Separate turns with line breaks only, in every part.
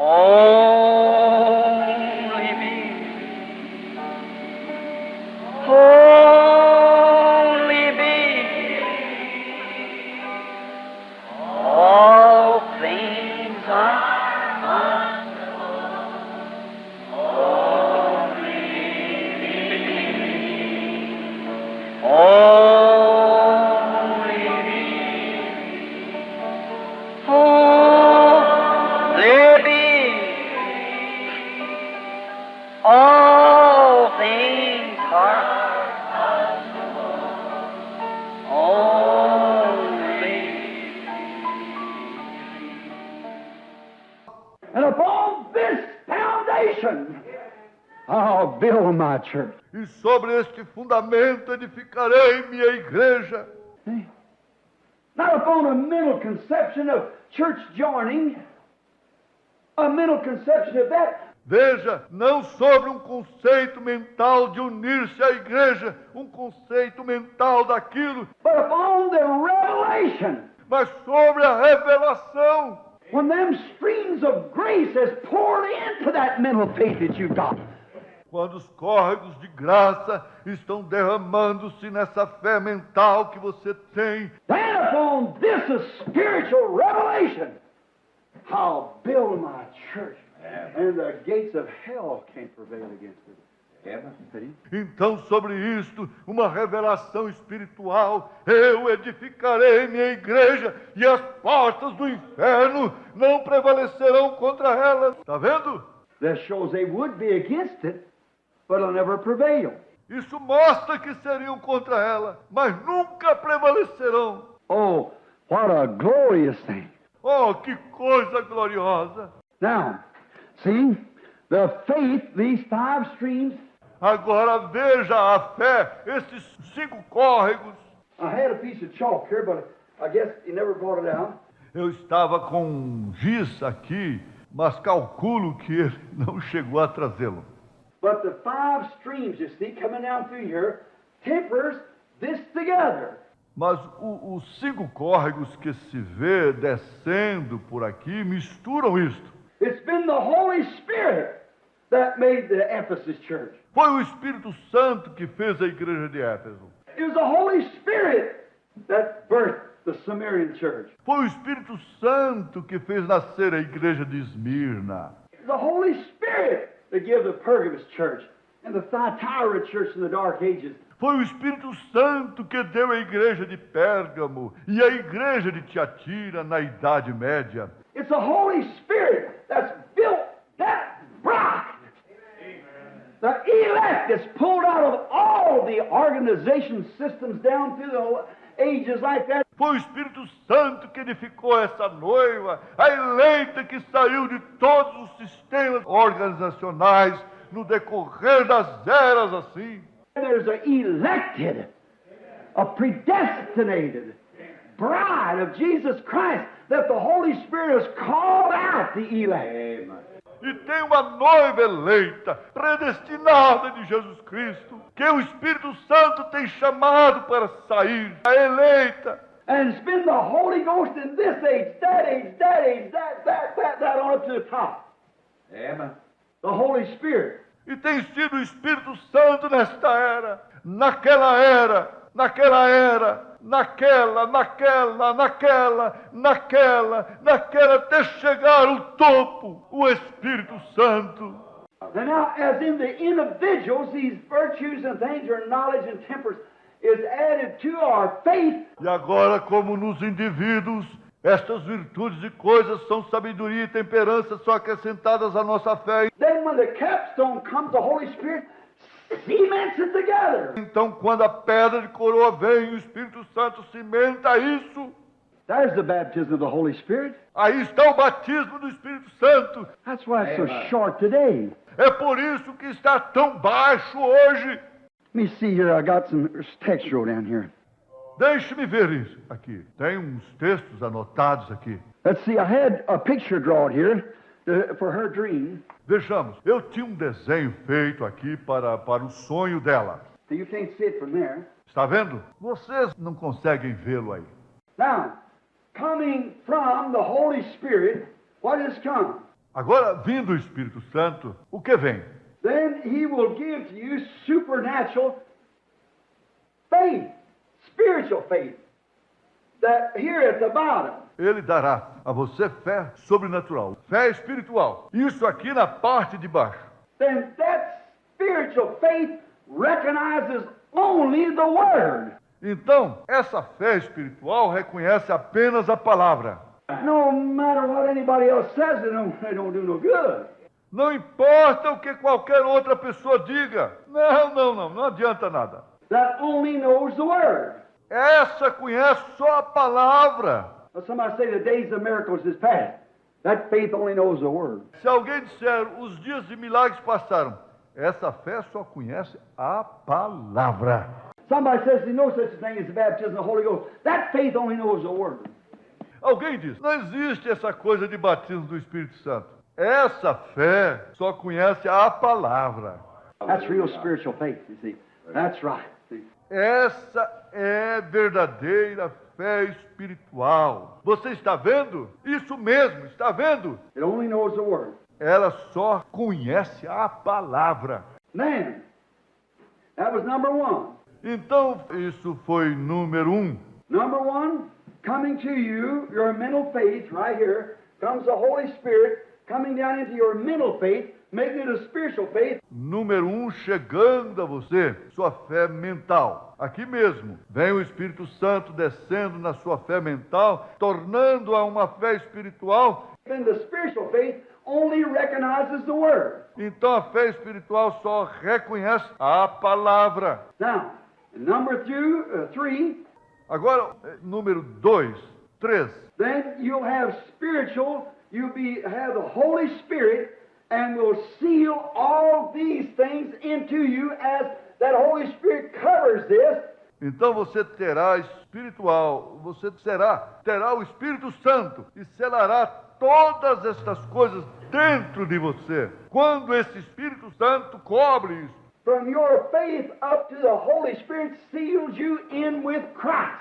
Only me. Only me. All things are only me. Only me. All things are only.
And upon this foundation, I'll build my church.
E sobre este fundamento edificarei minha igreja.
See? Not upon a mental conception of church joining, a mental conception of that,
Veja, não sobre um conceito mental de unir-se à igreja, um conceito mental daquilo,
but upon the revelation.
mas sobre a revelação.
When them streams of grace is poured into that mental faith that you've got.
Quando os córregos de graça estão derramando-se nessa fé mental que você tem,
Then upon this spiritual revelation, I'll build my church. And the gates of hell can't prevail against it. See?
então sobre isto, uma revelação espiritual, eu edificarei minha igreja e as portas do inferno não prevalecerão contra ela. Está vendo?
That shows they would be against it, but it'll never prevail.
Isso mostra que seriam contra ela, mas nunca prevalecerão.
Oh, what a glorious thing.
Oh, que coisa gloriosa!
Now, see, the faith, these 5 streams,
Agora veja a fé, esses 5 córregos.
I had a piece of chalk here, but I guess you never brought it out.
Eu estava com um giz aqui, mas calculo que ele não chegou a trazê-lo.
But the 5 streams, you see, coming down through here, tempers this together.
Mas os 5 córregos que se vê descendo por aqui misturam isto.
It's been the Holy Spirit that made the Ephesus church.
Foi o Espírito Santo que fez a igreja de Éfeso.
It was the Holy Spirit that birthed the Sumerian church.
Foi o Espírito Santo que fez nascer a igreja de Esmirna.
It was the Holy Spirit that gave the Pergamos church and the Thyatira church in the Dark Ages.
Foi o Espírito Santo que deu a igreja de Pérgamo e a igreja de Tiatira na Idade Média.
It's the Holy Spirit that's built that rock. The elect is pulled out of all the organization systems down through the ages like that.
Foi o Espírito Santo que edificou essa noiva, a eleita que saiu de todos os sistemas organizacionais no decorrer das eras assim.
There's an elected, a predestinated bride of Jesus Christ that the Holy Spirit has called out the elect.
E tem uma noiva eleita, predestinada de Jesus Cristo, que o Espírito Santo tem chamado para sair, a eleita.
And it's been the Holy Ghost in this age, that age, that age, that, on up to the top. Amen. The Holy Spirit.
E tem sido o Espírito Santo nesta era, naquela era, naquela era, naquela, até chegar ao topo, o Espírito Santo.
And now, as in the individuals, these virtues and things, or knowledge and temperance, is added to our faith.
E agora, como nos indivíduos, estas virtudes e coisas são sabedoria e temperança, são acrescentadas à nossa fé.
Then when the capstone comes, the Holy Spirit cements it together.
Então, quando a pedra de coroa vem, o Espírito Santo cimenta isso.
There's the baptism of the Holy Spirit.
Aí está o batismo do Espírito Santo.
That's why it's so short today.
É por isso que está tão baixo hoje.
Let me see here. I got some text wrote down here.
Deixe-me ver isso aqui. Tem uns textos anotados aqui.
Let's see. I had a picture drawn here for her dream.
Vejamos, eu tinha um desenho feito aqui para o sonho dela.
So you can't see it from there.
Está vendo? Vocês não conseguem vê-lo aí.
Now, coming from the Holy Spirit, what has come?
Agora, vindo o Espírito Santo, o que vem?
Then He will give to you supernatural faith, spiritual faith, that here at the bottom.
Ele dará a você fé sobrenatural, fé espiritual. Isso aqui na parte de baixo.
Then that spiritual faith recognizes only the Word.
Então, essa fé espiritual reconhece apenas a palavra.
No matter what anybody else says, they don't do no good.
Não importa o que qualquer outra pessoa diga. Não adianta nada.
That only knows the Word.
Essa conhece só a palavra.
Well, somebody say the days of miracles is past. That faith only knows the Word.
Se alguém disser, os dias de milagres passaram, essa fé só conhece a palavra.
Somebody says there's no such thing as the baptism of the Holy Ghost. That faith only knows the Word.
Alguém diz, não existe essa coisa de batismo do Espírito Santo. Essa fé só conhece a palavra.
That's real spiritual faith, you see. That's right. See?
Essa é verdadeira fé espiritual. Você está vendo? Isso mesmo, está vendo?
It only knows the Word.
Ela só conhece a palavra.
Then, that was number one.
Então, isso foi número 1.
Number one, coming to you, your mental faith, right here, comes the Holy Spirit coming down into your mental faith, making it a spiritual faith.
Número 1, chegando a você, sua fé mental. Aqui mesmo, vem o Espírito Santo descendo na sua fé mental, tornando-a uma fé espiritual.
And the spiritual faith only recognizes the Word.
Então a fé espiritual só reconhece a palavra.
Now, number three,
Agora, número 2, 3.
then you'll have spiritual, have the Holy Spirit, and will seal all these things into you as that Holy Spirit covers this.
Então você terá espiritual, terá o Espírito Santo e selará todas estas coisas dentro de você. Quando esse Espírito Santo cobre isso.
From your faith up to the Holy Spirit seals you in with Christ.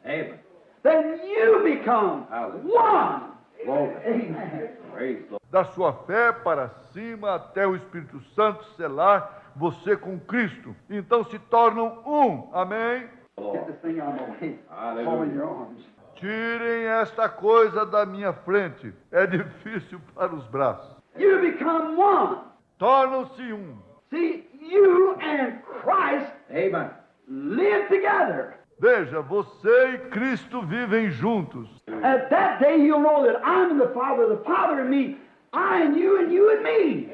Amen.
Then you become one.
Amen. Praise the Lord.
Da sua fé para cima até o Espírito Santo selar você com Cristo. Então se tornam um. Amém?
Get this thing out of my way.
Hallelujah.
Fall in your arms.
Tirem esta coisa da minha frente. É difícil para os braços.
You become one.
Tornam-se um.
See, you and Christ
Amen.
live together.
Veja, você e Cristo vivem juntos.
At that day, you'll know that I'm in the Father in me, I in you, and you in me.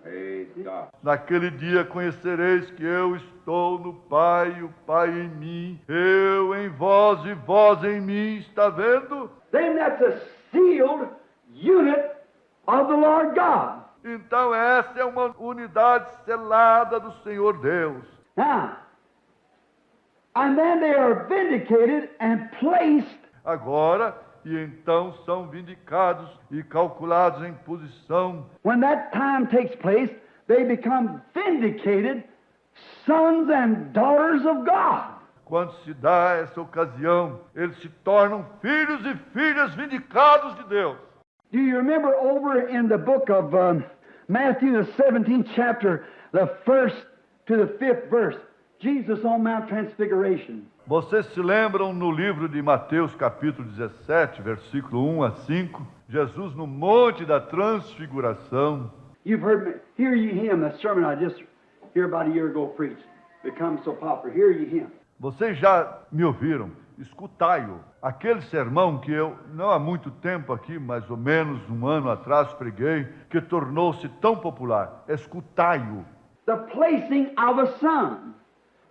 Praise God.
Naquele dia conhecereis que eu estou no Pai, o Pai em mim, eu em vós e vós em mim. Está vendo?
Then that's a sealed unit of the Lord God.
Então essa é uma unidade selada do Senhor Deus.
Now, and then they are vindicated and placed
Agora, e então são vindicados e calculados em posição.
when that time takes place, they become vindicated sons and daughters of God.
Quando se dá essa ocasião, eles se tornam filhos e filhas vindicados de Deus.
Do you remember over in the book of Matthew, the 17th chapter, the 1st to the 5th verse, Jesus on Mount Transfiguration?
Vocês se lembram no livro de Mateus, capítulo 17, versículo 1 a 5, Jesus no Monte da Transfiguração.
You've heard me, hear ye him, that sermon I just here about a year ago preached. Become so popular. Hear ye him.
Vocês já me ouviram, escutai-o. Aquele sermão que eu, não há muito tempo aqui, mais ou menos um ano atrás, preguei, que tornou-se tão popular. Escutai-o.
The placing of a son.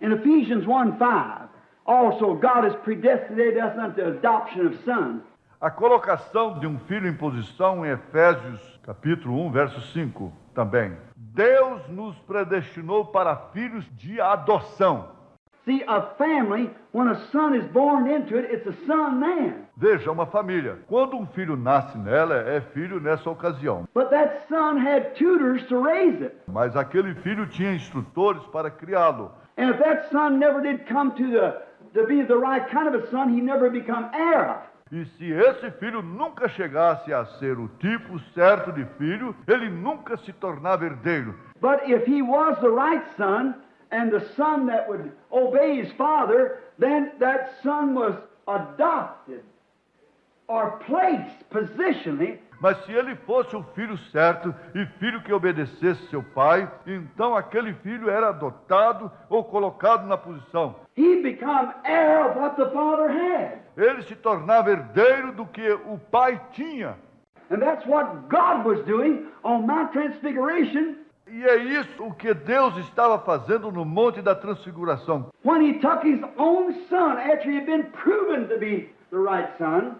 In Ephesians 1:5, also God has predestinated us unto adoption of sons.
A colocação de um filho em posição em Efésios, capítulo 1, verso 5, também. Deus nos predestinou para filhos de adoção.
See, a family, when a son is born into it, it's a son then.
Veja, uma família. Quando um filho nasce nela, é filho nessa ocasião.
But that son had tutors to raise it.
Mas aquele filho tinha instrutores para criá-lo.
And if that son never did come to be the right kind of a son, he never become heir.
E se esse filho nunca chegasse a ser o tipo certo de filho, ele nunca se tornava herdeiro.
But if he was the right son, and the son that would obey his father, then that son was adopted or placed positionally.
Mas se ele fosse o filho certo e filho que obedecesse seu pai, então aquele filho era adotado ou colocado na posição.
He become heir of what the father had.
Ele se tornava herdeiro do que o pai tinha.
And that's what God was doing on Mount Transfiguration.
E é isso o que Deus estava fazendo no Monte da Transfiguração.
When he took his own son after he had been proven to be the right son,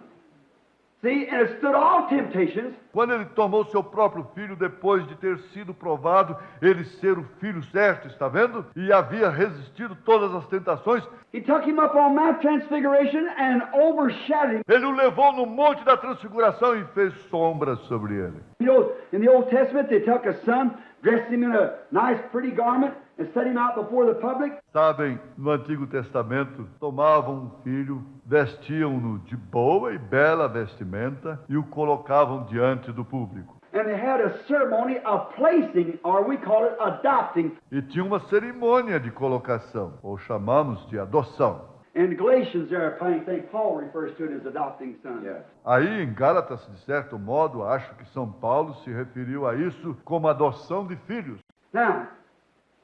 see, and it stood all temptations.
Quando ele tomou seu próprio filho, depois de ter sido provado ele ser o filho certo, está vendo? E havia resistido todas as tentações.
He took him up on Mount Transfiguration and overshadowed him.
Ele o levou no Monte da Transfiguração e fez sombras sobre ele.
You know, in the Old Testament, they took a son, dressed him in a nice, pretty garment, and set him out before the public.
Sabem, no Antigo Testamento, tomavam um filho, vestiam-no de boa e bela vestimenta e o colocavam diante do público.
And they had a ceremony of placing, or we call it adopting.
E tinha uma cerimônia de colocação, ou chamamos de adoção.
In Galatians there, I think Paul refers to it as adopting sons.
Yeah.
Aí em Gálatas, de certo modo, acho que São Paulo se referiu a isso como adoção de filhos.
Now,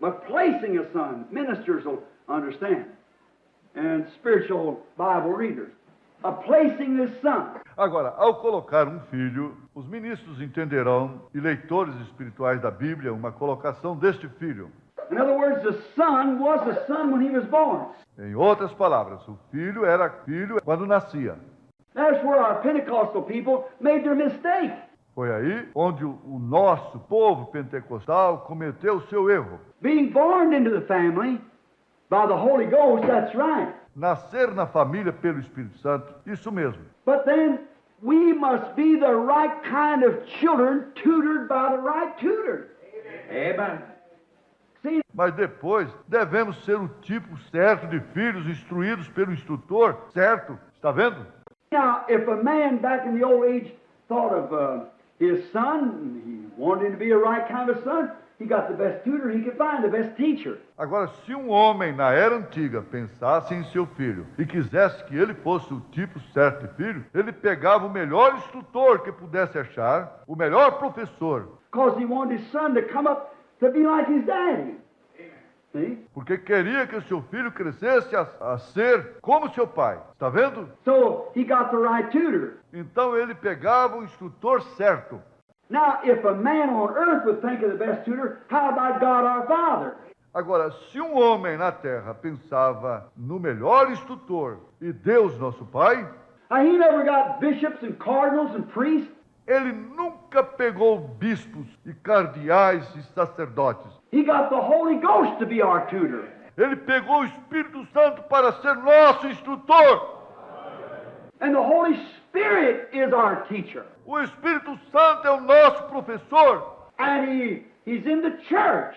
but placing a son, ministers will understand, and spiritual Bible readers. A placing this son.
Agora, ao colocar um filho, os ministros entenderão, e leitores espirituais da Bíblia, uma colocação deste filho.
In other words, the son was a son when he was born.
Em outras palavras, o filho era filho quando nascia.
That's where our Pentecostal people made their mistake.
Foi aí onde o nosso povo pentecostal cometeu o seu erro.
Being born into the family by the Holy Ghost, that's right.
Nascer na família pelo Espírito Santo, isso mesmo.
But then we must be the right kind of children tutored by the right tutor.
Amen.
See,
Mas depois devemos ser o tipo certo de filhos instruídos pelo instrutor certo. Está vendo?
now, if a man back in the old age thought of his son, he wanted him to be a right kind of son, he got the best tutor he could find, the best teacher.
Agora, se um homem na era antiga pensasse em seu filho e quisesse que ele fosse o tipo certo de filho, ele pegava o melhor instrutor que pudesse achar, o melhor professor,
Because he wanted his son to come up to be like his daddy. See?
porque queria que o seu filho crescesse a ser como seu pai. Está vendo?
So he got the right tutor.
Então ele pegava o instrutor certo.
Now, if a man on earth would think of the best tutor, how about God our Father?
Agora, se um homem na terra pensava no melhor instrutor e Deus nosso Pai,
He never got bishops and cardinals and priests.
ele nunca pegou bispos e cardeais e sacerdotes.
He got the Holy Ghost to be our tutor.
Ele pegou o Espírito Santo para ser nosso instrutor.
And the Holy Spirit is our teacher.
O Espírito Santo é o nosso professor.
And he's in the church.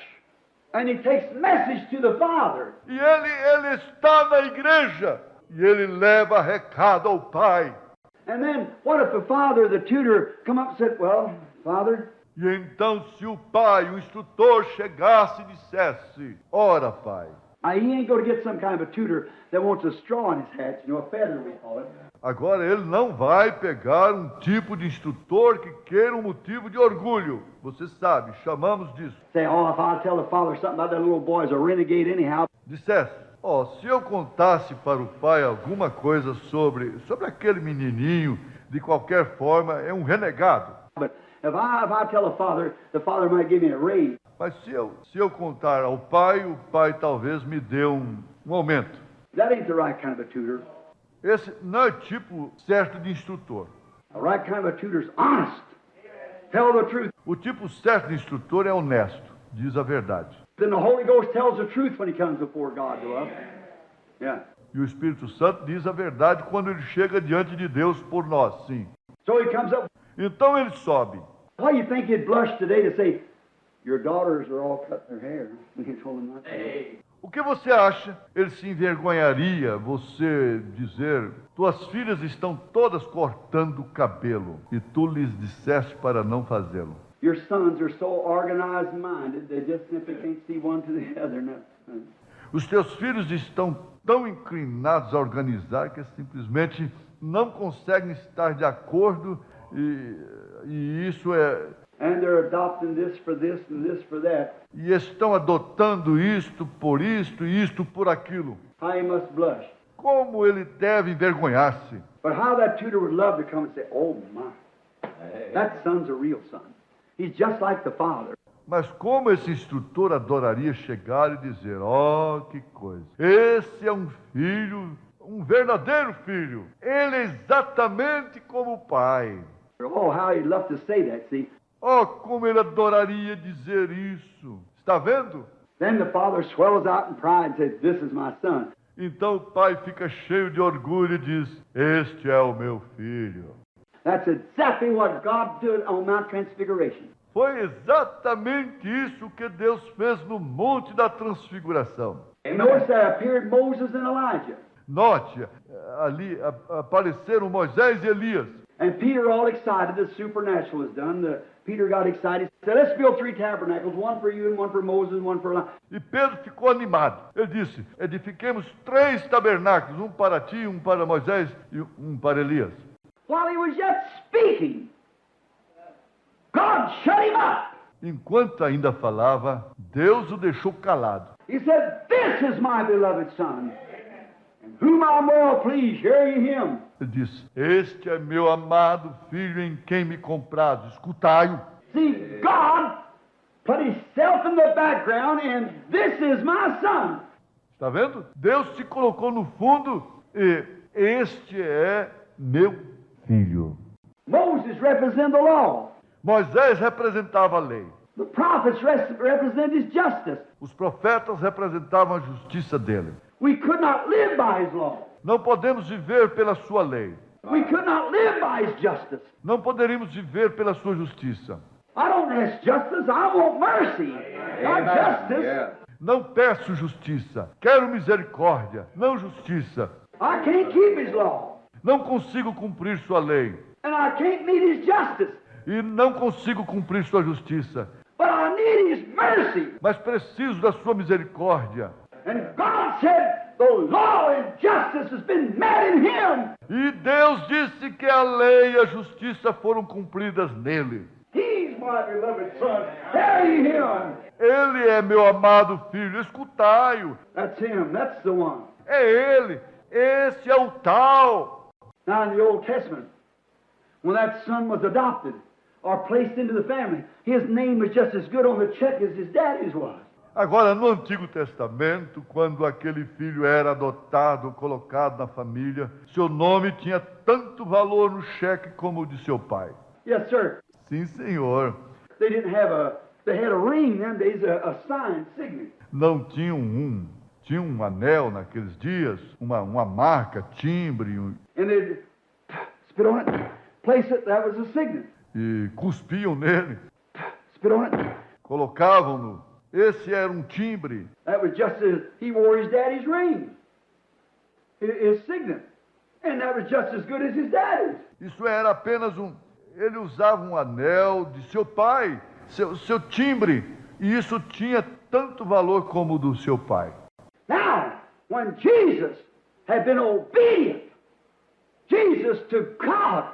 And he takes message to the Father.
E ele está na igreja. E ele leva recado ao Pai.
And then what if the father, the tutor, come up and said, well, Father,
E então, se o pai, o instrutor, chegasse e dissesse: ora, pai,
he ain't going to get some kind of a tutor that wants a straw in his hat, a feather we call it.
agora ele não vai pegar um tipo de instrutor que queira um motivo de orgulho. Você sabe, chamamos disso.
Say, oh, if I tell the father something about that little boy's a renegade anyhow.
Dissesse: se eu contasse para o pai alguma coisa sobre aquele menininho, de qualquer forma, é um renegado.
But if I tell the father might give me a raise.
Mas se eu contar ao pai, o pai talvez me dê um aumento.
That ain't the right kind of a tutor.
Esse não é tipo certo de instrutor.
The right kind of a tutor's honest. Tell the truth.
O tipo certo de instrutor é honesto, diz a verdade.
Then the Holy Ghost tells the truth when he comes before God to us. Yeah.
E o Espírito Santo diz a verdade quando ele chega diante de Deus por nós, sim.
So he comes up.
Então ele sobe.
Why do you think he'd blush today to say, your daughters are all cutting their hair? We told him not to.
O que você acha? Ele se envergonharia você dizer: tuas filhas estão todas cortando o cabelo e tu lhes disseste para não fazê-lo.
Your sons are so organized minded, they just simply can't see one to the other. No.
Os teus filhos estão tão inclinados a organizar que simplesmente não conseguem estar de acordo e isso é...
And they're adopting this for this and this for that.
E estão adotando isto e isto por aquilo.
How he must blush.
Como ele deve envergonhar-se.
But how that tutor would love to come and say, oh my, that son's a real son. He's just like the father.
Mas como esse instrutor adoraria chegar e dizer: oh, que coisa, esse é um filho, um verdadeiro filho. Ele é exatamente como o pai.
Oh, how he'd love to say that, see.
Oh, como ele adoraria dizer isso. Está vendo?
Then the father swells out in pride and says, this is my son.
Então o pai fica cheio de orgulho e diz: este é o meu filho.
That's exactly what God did on Mount Transfiguration.
Foi exatamente isso que Deus fez no Monte da Transfiguração.
And notice there appeared Moses and Elijah.
Note, ali apareceram Moisés e Elias.
And Peter, all excited, the supernatural was done. Peter got excited. He said, let's build 3 tabernacles, one for you and one for Moses and one for Elijah.
E Pedro ficou animado. Ele disse: edifiquemos 3 tabernáculos, um para ti, um para Moisés e um para Elias.
While he was yet speaking, God shut him up.
Enquanto ainda falava, Deus o deixou calado.
He said, this is my beloved son, in whom I'm well pleased. Hear ye him.
Ele disse: este é meu amado filho em quem me comprazo, escutai-o.
See, God put himself in the background, and this is my son.
Está vendo? Deus se colocou no fundo e este é meu filho.
Moses represented the law.
Moisés representava a lei.
The prophets represent his justice.
Os profetas representavam a justiça dele.
We could not live by his law.
Não podemos viver pela sua lei.
We could not live by his justice.
Não poderíamos viver pela sua justiça.
I don't ask justice, I want mercy. Not justice.
Yeah.
Não peço justiça, quero misericórdia, não justiça.
I can't keep his law.
Não consigo cumprir sua lei
And I can't meet his justice.
e não consigo cumprir sua justiça,
But I need his mercy.
mas preciso da sua misericórdia.
And God said, the law and justice has been met in him.
E Deus disse que a lei e a justiça foram cumpridas nele.
He's my beloved son. Hear ye him.
Ele é meu amado filho, escutai-o.
That's him. That's the one.
É ele, esse é o tal.
Now in the Old Testament, when that son was adopted or placed into the family, his name was just as good on the check as his daddy's was.
Agora, no Antigo Testamento, quando aquele filho era adotado, colocado na família, seu nome tinha tanto valor no cheque como o de seu pai.
Yes, sir.
Sim, senhor.
They didn't have they had a ring them days, a sign, signet.
Não tinha um anel naqueles dias, uma marca, timbre,
And they'd spit on it, place it, that was a signet.
e cuspiam nele,
Spit on it,
colocavam-no. Esse era um timbre.
that was just as he wore his daddy's ring, his signet. And that was just as good as his daddy's.
Isso era apenas ele usava um anel de seu pai, seu timbre, e isso tinha tanto valor como o do seu pai.
Now, when Jesus had been obedient, Jesus to God,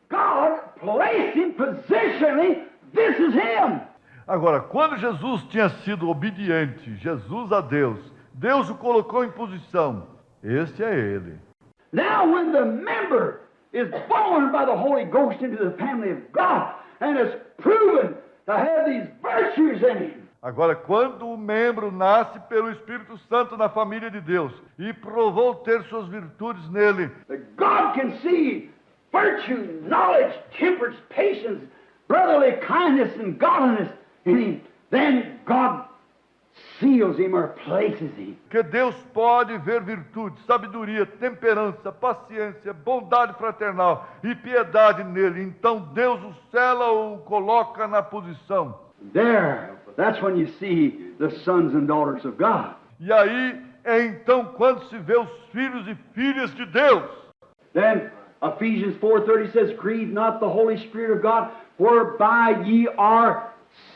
God placed him positionally, this is him.
Agora, quando Jesus tinha sido obediente, Jesus a Deus, Deus o colocou em posição. Este é ele.
Now when the member is born by the Holy Ghost into the family of God and is proven to have these virtues in him,
Agora, quando o membro nasce pelo Espírito Santo na família de Deus e provou ter suas virtudes nele,
that God can see virtue, knowledge, temperance, patience, brotherly kindness, and godliness in him, then God seals him or places him.
que Deus pode ver virtude, sabedoria, temperança, paciência, bondade fraternal e piedade nele. Então Deus o sela ou o coloca na posição.
There, that's when you see the sons and daughters of God.
E aí é então quando se vê os filhos e filhas de Deus.
Then Ephesians 4:30 says, "Grieve not the Holy Spirit of God, whereby ye are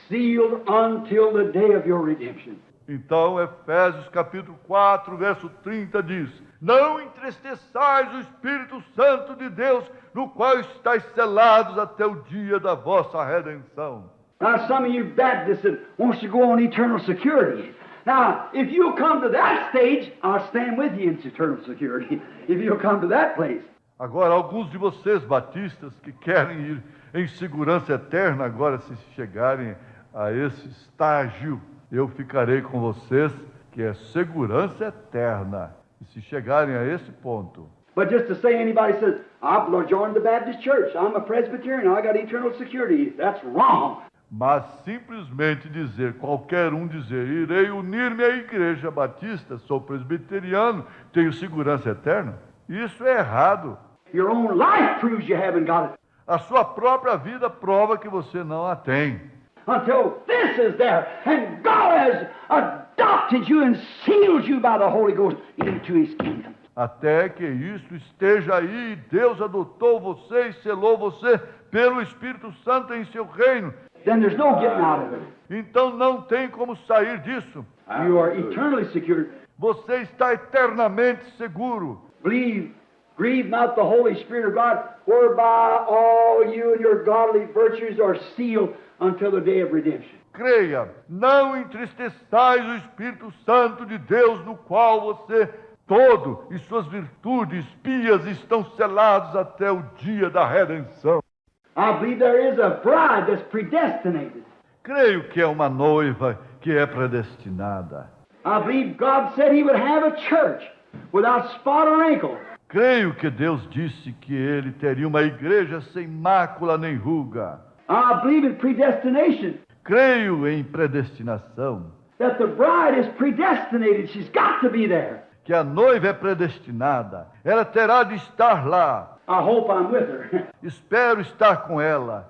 sealed until the day of your redemption."
Então, Efésios capítulo 4, verso 30 diz: Não entristeçais o Espírito Santo de Deus, no qual estáis selados até o dia da vossa redenção.
Now, some of you Baptists that wants to go on eternal security. Now, if you'll come to that stage, I'll stand with you in eternal security. If you'll come to that place.
Agora, alguns de vocês batistas que querem ir em segurança eterna, agora se chegarem a esse estágio, eu ficarei com vocês, que é segurança eterna. E se chegarem a esse ponto.
But just to say anybody says, I've joined the Baptist church, I'm a Presbyterian, I got eternal security, that's wrong.
Mas simplesmente dizer, qualquer um dizer, irei unir-me à igreja batista, sou presbiteriano, tenho segurança eterna, isso é errado.
Your own life proves you haven't got it.
A sua própria vida prova que você não a tem.
Until this is there, and God has adopted you and sealed you by the Holy Ghost into His kingdom.
Até que isso esteja aí, Deus adotou você e selou você pelo Espírito Santo em seu reino.
Then there's no getting out of it.
Então não tem como sair disso.
You are eternally secured.
Você está eternamente seguro.
Grieve not the Holy Spirit of God, whereby all you and your godly virtues are sealed until the day of redemption.
Creia, não entristeçais o Espírito Santo de Deus, no qual você todo e suas virtudes pias estão selados até o dia da redenção.
I believe there is a bride that's predestinated.
Creio que é uma noiva que é predestinada.
I believe God said He would have a church without spot or wrinkle.
Creio que Deus disse que Ele teria uma igreja sem mácula nem ruga.
I believe in predestination.
Creio em predestinação.
That the bride is predestinated. She's got to be there.
Que a noiva é predestinada. Ela terá de estar lá.
I hope I'm with her.
Espero estar com ela.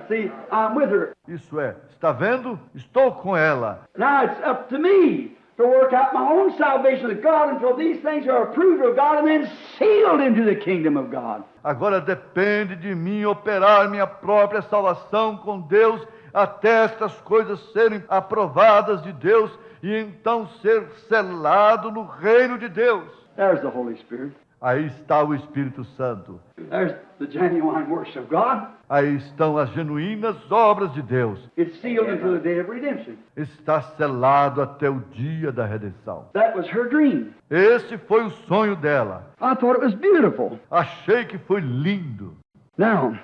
See, I'm with her.
Isso é, está vendo? Estou com ela.
Now it's up to me to work out my own salvation with God until these things are approved of God and then sealed into the kingdom of God.
Agora depende de mim operar minha própria salvação com Deus até estas coisas serem aprovadas de Deus e então ser selado no reino de Deus.
There's the Holy Spirit.
Aí está o Espírito Santo.
There's the genuine works of God.
Aí estão as genuínas obras de Deus.
It's sealed until the day of redemption.
Está selado até o dia da redenção.
That was her dream.
Esse foi o sonho dela.
I thought it was beautiful.
Achei que foi lindo.
Now,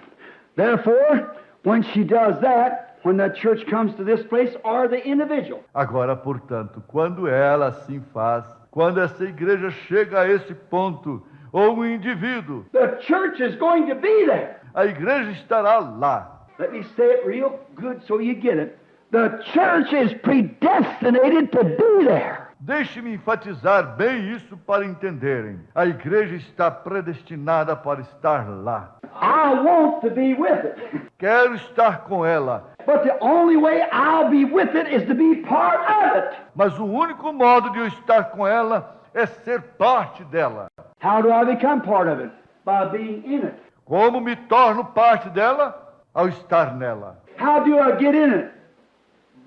therefore, when she does that, when the church comes to this place, or the individual.
Agora, portanto, quando ela assim faz, quando essa igreja chega a esse ponto, ou um indivíduo,
the church is going to be there.
a igreja estará lá.
Let me say it real good so you get it. The church is predestinated to be there.
Deixe-me enfatizar bem isso para entenderem. A igreja está predestinada para estar lá.
I want to be with it.
Quero estar com ela.
But the only way I'll be with it is to be part of it.
Mas o único modo de eu estar com ela é ser parte dela.
How do I become part of it? By being in it.
Como me torno parte dela? Ao estar nela.
How do I get in it?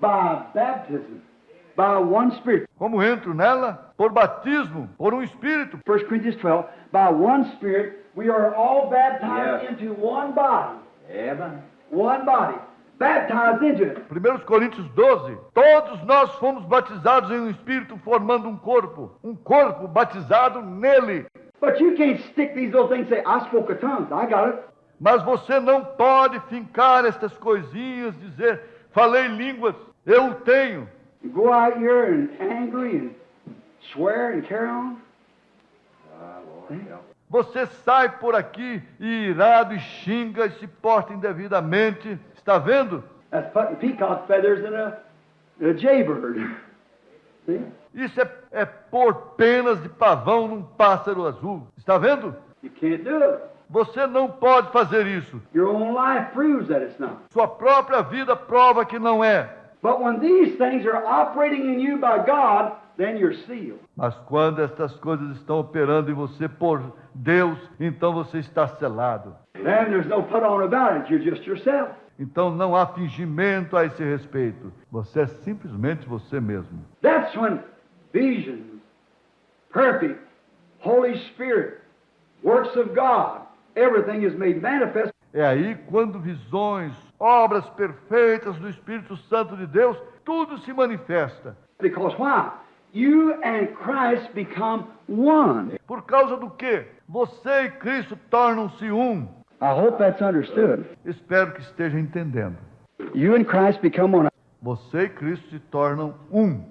By baptism. By one Spirit.
Como entro nela? Por batismo, por um Espírito.
1 Corinthians 12. By one Spirit, we are all baptized
Yes.
into one body.
Amen.
One body. Baptized into it.
1 Coríntios 12. Todos nós fomos batizados em um Espírito, formando um corpo. Um corpo batizado nele.
But you can't stick these little things and say, I spoke a tongue. I got it.
Mas você não pode fincar estas coisinhas, dizer, falei línguas, eu tenho.
You go out here and angry and swear and carry on.
Lord, help.
Você sai por aqui e irado e xinga e se porta indevidamente. Está vendo?
That's putting peacock feathers in a jaybird. See?
Isso é pôr penas de pavão num pássaro azul. Está vendo?
You can't do it.
Você não pode fazer isso.
Your own life proves that it's not.
Sua própria vida prova que não é.
But when these things are operating in you by God,
then you're sealed.
Mas quando estas coisas estão operando em você por Deus, então você está selado.
Then there's no put on about it. You're just yourself.
Então não há fingimento a esse respeito. Você é simplesmente você mesmo.
That's when visions, perfect, Holy Spirit, works of God, everything is made manifest.
É aí quando visões, obras perfeitas do Espírito Santo de Deus, tudo se manifesta.
Because why? You and Christ become one.
Por causa do quê? Você e Cristo tornam-se um.
I hope that's understood.
Espero que esteja entendendo.
You and Christ become one.
Você e Cristo se tornam um.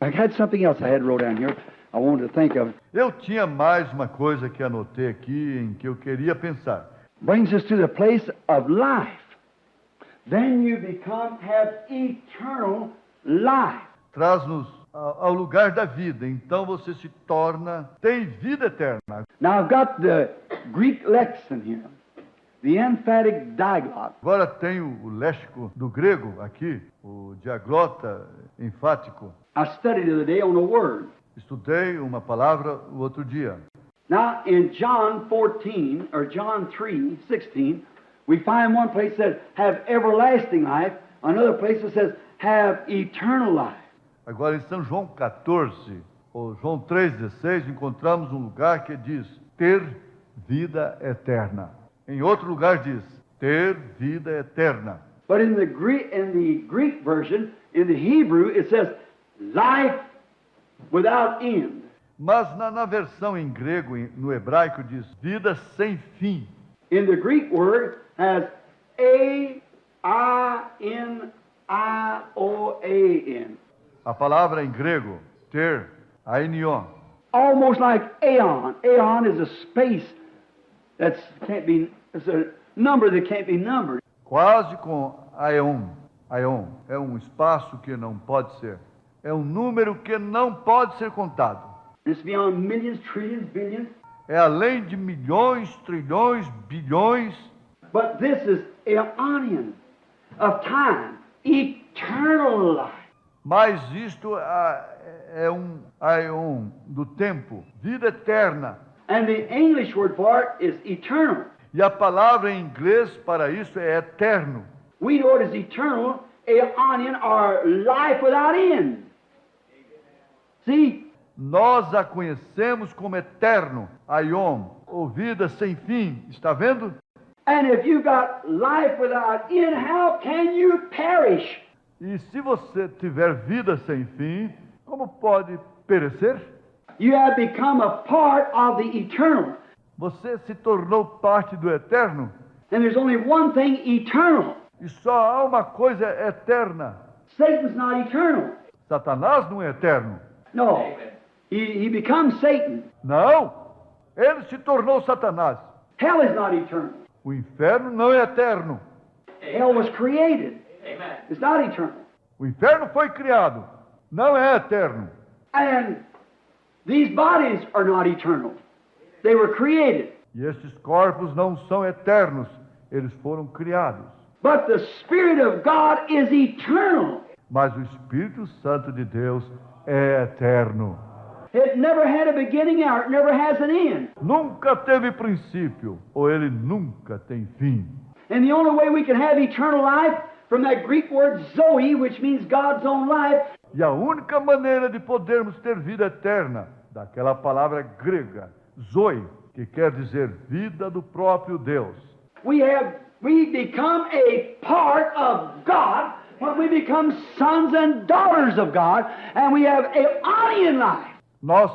I had something else I had wrote down here I wanted to think of.
Eu tinha mais uma coisa que anotei aqui em que eu queria pensar.
Brings us to the place of life. Then you have eternal life.
Traz-nos ao lugar da vida. Então você se torna, tem vida eterna.
Now I've got the Greek lexicon here. The emphatic diglot.
Agora tenho o léxico do grego aqui, o diaglota enfático.
I studied the other day on a word.
Estudei uma palavra o outro dia.
Now in John 14, or John 3:16, we find one place that says, have everlasting life. Another place that says, have eternal life.
Agora em São João 14, ou João 3,16, encontramos um lugar que diz, ter vida eterna. Em outro lugar diz, ter vida eterna.
But in the Greek version, in the Hebrew, it says, life without end.
Mas na versão em grego, no hebraico, diz vida sem fim.
In the Greek word has A-I-N-I-O-A-N.
A palavra em grego, ter, ainion.
Almost like aeon. Aeon is a space that can't be, it's a number that can't be numbered.
Quase com aeon. Aeon é um espaço que não pode ser. É um número que não pode ser contado.
It's beyond millions, trillions, billions.
É além de milhões, trilhões, bilhões.
But this is aeonian, of time, eternal life.
Mas isto é um aeon do tempo, vida eterna.
And the English word for it is eternal.
E a palavra em inglês para isso é eterno.
We know it is eternal, aeonian, or life without end. See?
Nós a conhecemos como eterno, aion, ou vida sem fim. Está vendo?
And if you got life without end, how can you perish?
E se você tiver vida sem fim, como pode perecer?
You have become a part of the eternal.
Você se tornou parte do eterno.
And there's only one thing eternal.
E só há uma coisa eterna.
Satan's not eternal.
Satanás não é eterno.
No. He becomes Satan.
Não. Ele se tornou Satanás.
Hell is not eternal.
O inferno não é eterno.
Hell was created. It's not eternal.
O inferno foi criado. Não é eterno.
And these bodies are not eternal. They were created.
E esses corpos não são eternos. Eles foram criados.
But the Spirit of God is eternal.
Mas o Espírito Santo de Deus é eterno.
It never had a beginning or it never has an end.
Nunca teve princípio, ou ele nunca tem fim.
And the only way we can have eternal life, from that Greek word Zoe, which means God's own life.
E a única maneira de podermos ter vida eterna, daquela palavra grega, Zoe, que quer dizer vida do próprio Deus.
We become a part of God when we become sons and daughters of God, and we have aeonian life.
Nós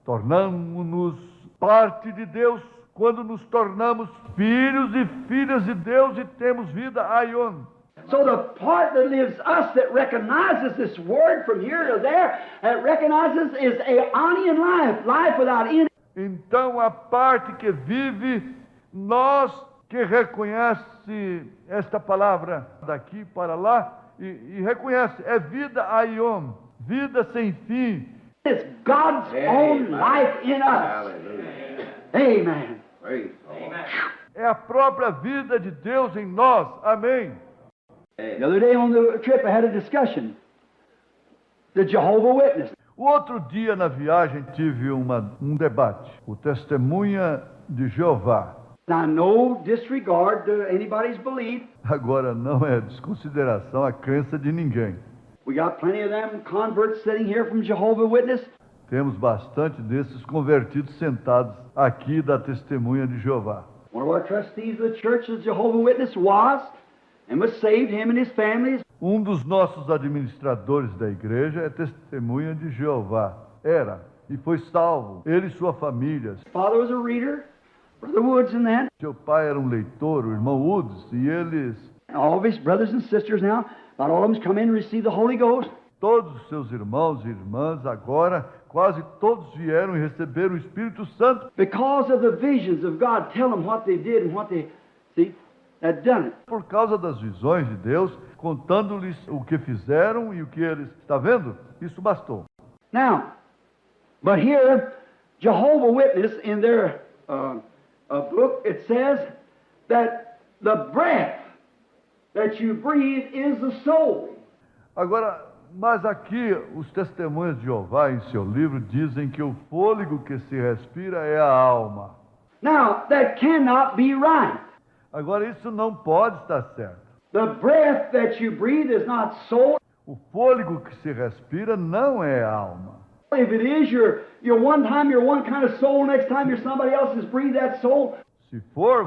tornamos-nos parte de Deus quando nos tornamos filhos e filhas de Deus e temos vida aion.
So the part that lives us, that recognizes this word from here to there, that recognizes is aeonian life, life without end.
Então a parte que vive, nós que reconhece esta palavra daqui para lá e reconhece, é vida aion, vida sem fim.
It's God's own life in us. Amen.
É a própria vida de Deus em nós. Amém.
The other day on the trip I had a discussion. The Jehovah's Witness.
O outro dia na viagem tive um debate. O Testemunha de Jeová.
Now, no disregard to anybody's belief.
Agora não é desconsideração a crença de ninguém.
We got plenty of them converts sitting here from Jehovah's Witness.
Temos bastante desses convertidos sentados aqui da Testemunha de Jeová.
One of our trustees of the church of Jehovah's Witness was saved, him and his family.
Um dos nossos administradores da igreja é Testemunha de Jeová. Era e foi salvo, ele e sua família.
His father was a reader, Brother Woods and that.
Seu pai era um leitor, o irmão Woods, e eles...
All of his brothers and sisters now, about all of them come in and receive the Holy Ghost.
Todos os seus irmãos e irmãs agora, quase todos vieram e receberam o Espírito Santo.
Because of the visions of God, tell them what they did and what they, had done it.
Por causa das visões de Deus, contando-lhes o que fizeram e o que eles... Está vendo? Isso bastou.
Now, but here, Jehovah's Witness, in their book, it says that the breath that you breathe is the soul.
Agora, mas aqui os Testemunhas de Jeová, em seu livro, dizem que o fôlego que se respira é a alma.
Now, that cannot be right.
Agora, isso não pode estar certo.
The breath that you breathe is not soul.
O fôlego que se respira não é alma.
If it is, you're one time you're one kind of soul, next time you're somebody else's breathe that soul.
Se for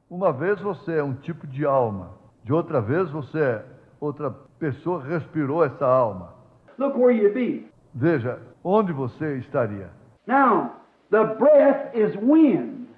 uma vez você é um tipo de alma, de outra vez você é outra pessoa respirou essa alma.
Look where you'd be.
Veja, onde você estaria.
Now, the breath is wind.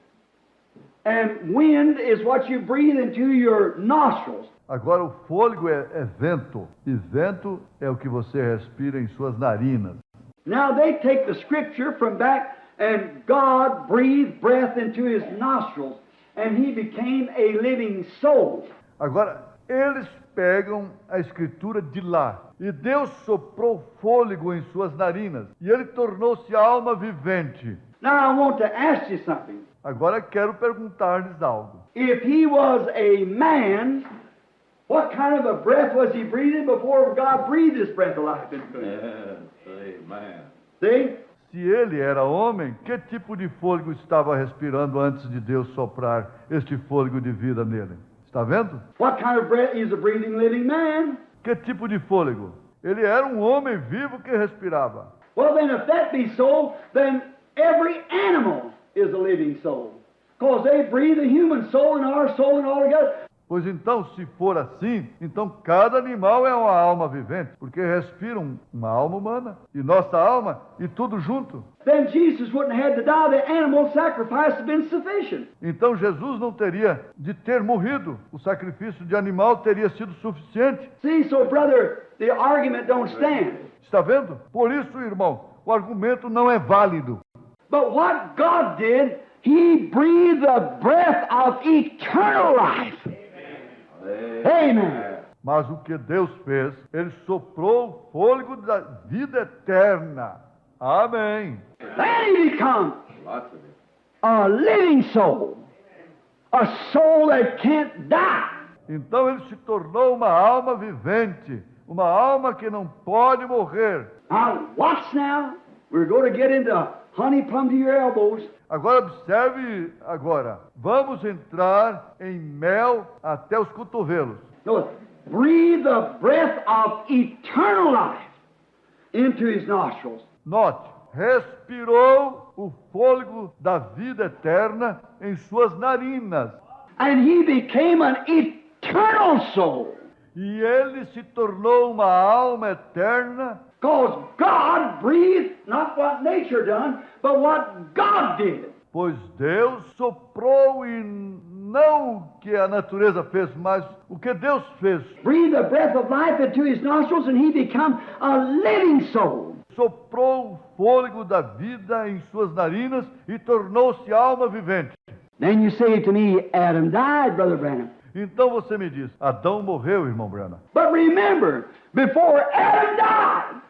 And wind is what you breathe into your nostrils.
Agora o fôlego é vento, e vento é o que você respira em suas narinas.
Now they take the scripture from back, and God breathed breath into his nostrils, and he became a living soul.
Agora, eles pegam a escritura de lá, e Deus soprou fôlego em suas narinas, e ele tornou-se alma vivente.
Now I want to ask you something.
Agora quero perguntar-lhes algo.
If he was a man, what kind of a breath was he breathing before God breathed his breath of life into him?
Yes, amen.
See?
Se ele era homem, que tipo de fôlego estava respirando antes de Deus soprar este fôlego de vida nele? Está vendo?
What kind of breath is a breathing living man?
Que tipo de fôlego? Ele era um homem vivo que respirava.
Well, then, if that be so, then every animal is a living soul. Because they breathe a human soul and our soul and all together.
Pois então, se for assim, então cada animal é uma alma vivente, porque respiram uma alma humana e nossa alma e tudo junto.
Then Jesus wouldn't have to die. The animal sacrifice had been sufficient.
Então Jesus não teria de ter morrido. O sacrifício de animal teria sido suficiente.
See, so brother, the argument don't stand.
Está vendo? Por isso, irmão, o argumento não é válido.
But what God did, he breathed the breath of eternal life. Amen.
Mas o que Deus fez, ele soprou o fôlego da vida eterna. Amém.
Then he becomes
Lots of it.
a living soul. A soul that can't die.
Então ele se tornou uma alma vivente, uma alma que não pode morrer.
Now watch now. We're going to get into honey plumb to your elbows.
Agora observe agora. Vamos entrar em mel até os cotovelos.
No, breathe the breath of eternal life into his nostrils.
Note, respirou o fôlego da vida eterna em suas narinas.
And he became an eternal soul.
E ele se tornou uma alma eterna.
Because God breathed not what nature done, but what God did.
Pois Deus soprou e não o que a natureza fez, mas o que Deus fez.
Breathed the breath of life into his nostrils and he became a living soul.
Soprou o fôlego da vida em suas narinas e tornou-se alma vivente.
Then you say to me, Adam died, Brother Branham.
Então você me diz, Adão morreu, irmão Branham.
But remember, before Adam died,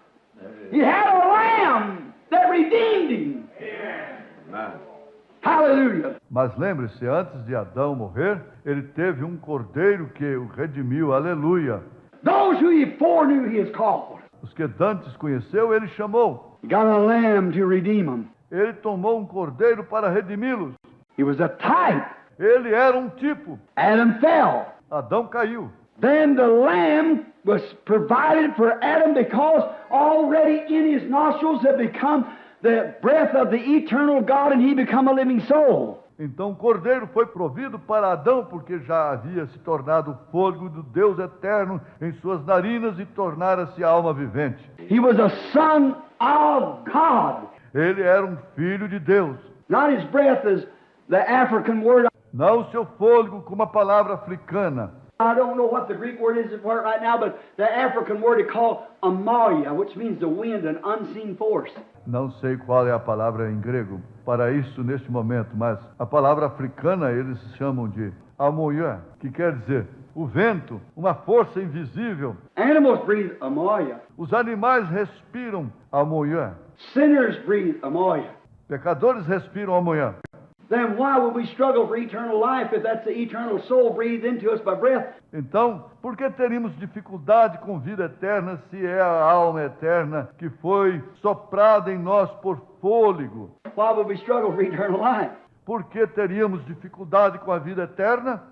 he had a lamb that redeemed him.
Amen.
Hallelujah.
Mas lembre-se, antes de Adão morrer, ele teve um cordeiro que o redimiu, aleluia.
Those who he foreknew he is called.
Os que dantes conheceu, ele chamou.
He got a lamb to redeem them.
Ele tomou um cordeiro para redimi-los.
He was a type.
Ele era um tipo.
Adam fell.
Adão caiu.
Then the lamb was provided for Adam because already in his nostrils had become the breath of the eternal God and he become a living soul.
Então o cordeiro foi provido para Adão, porque já havia se tornado o fôlego do Deus eterno em suas narinas e tornara-se alma vivente.
He was a son of God.
Ele era um filho de Deus.
Not his breath as the African word.
Não o seu fôlego como a palavra africana.
I don't know what the Greek word is for it right now, but the African word is called amalia, which means the wind, an unseen force.
Não sei qual é a palavra em grego para isso neste momento, mas a palavra africana eles chamam de amoia, que quer dizer o vento, uma força invisível.
Animals breathe amalia.
Os animais respiram amoia.
Sinners breathe amalia.
Pecadores respiram amoia.
Then why would we struggle for eternal life if that's the eternal soul breathed into us by breath?
Então, por que teríamos dificuldade com vida eterna se é a alma eterna que foi soprada em nós por fôlego?
Why would we struggle for eternal life?
Por que teríamos dificuldade com a vida eterna?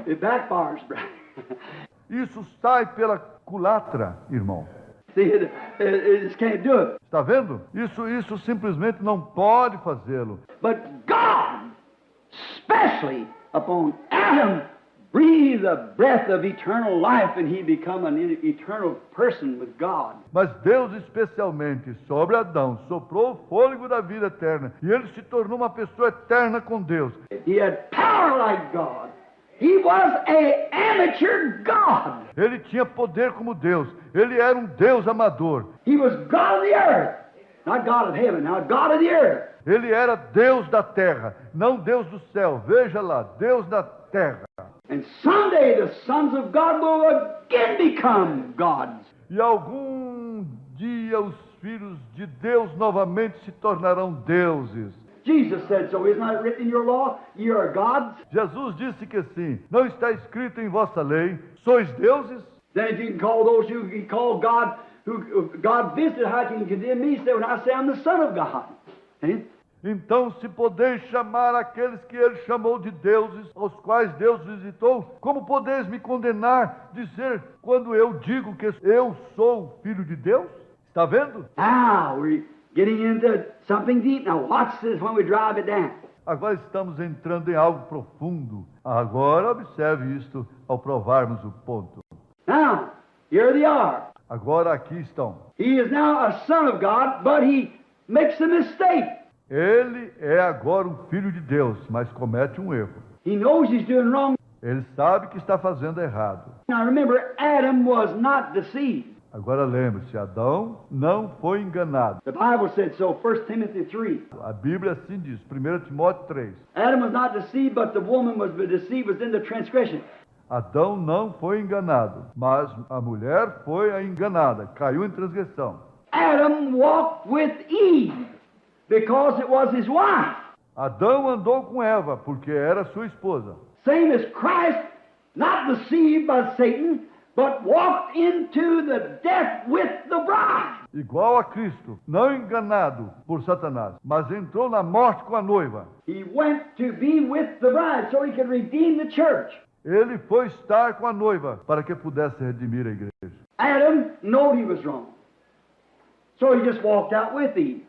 It backfires, brother.
Isso sai pela culatra, irmão.
See, it just can't do it.
Está vendo? Isso simplesmente não pode fazê-lo.
But God, especially upon Adam, breathed the breath of eternal life and he become an eternal person with God.
Mas Deus especialmente sobre Adão soprou o fôlego da vida eterna e ele se tornou uma pessoa eterna com Deus.
He had power like God. He was an amateur God.
Ele tinha poder como Deus. Ele era um Deus amador.
He was God of the earth. Not God of heaven, now God of the earth.
Ele era Deus da terra, não Deus do céu. Veja lá, Deus da terra.
And someday the sons of God will again become gods.
E algum dia os filhos de Deus novamente se tornarão deuses.
Jesus said so. Isn't that written in your law? You are gods.
Jesus disse que sim. Não está escrito em vossa lei, sois deuses?
Then if you can call those who he called God, who God visited, how can you condemn me? Say, when I say I'm the son of God. See?
Então, se podeis chamar aqueles que ele chamou de deuses, aos quais Deus visitou, como podeis me condenar, dizer, quando eu digo que eu sou filho de Deus? Está vendo?
Now we're getting into something deep. Now watch this when we drive it down.
Agora estamos entrando em algo profundo. Agora observe isto ao provarmos o ponto.
Now, here they are.
Agora aqui estão.
He is now a son of God, but he makes a mistake.
Ele é agora um filho de Deus, mas comete um erro.
He knows he's doing wrong.
Ele sabe que está fazendo errado.
Now remember, Adam was not deceived.
Agora lembre-se, Adão não foi enganado.
The Bible said so, 1 Timothy 3.
A Bíblia assim diz, 1 Timóteo 3.
Adam was not deceived, but the woman was deceived, was in the transgression.
Adão não foi enganado, mas a mulher foi a enganada, caiu em transgressão.
Adam walked with Eve because it was his wife.
Adão andou com Eva, porque era sua esposa.
Same as Christ, not deceived by Satan, but walked into the death with the bride.
Igual a Cristo, não enganado por Satanás, mas entrou na morte com a noiva.
He went to be with the bride so he could redeem the church.
Ele foi estar com a noiva para que pudesse redimir a igreja.
Adam knew he was wrong. So he just walked out with Eve.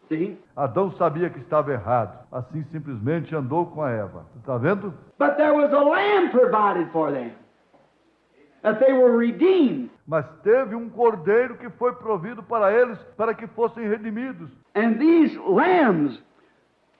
See?
Adão sabia que estava errado, assim simplesmente andou com a Eva. Está vendo?
But there was a lamb provided for them, that they were redeemed.
Mas teve um cordeiro que foi provido para eles, para que fossem redimidos.
And these lambs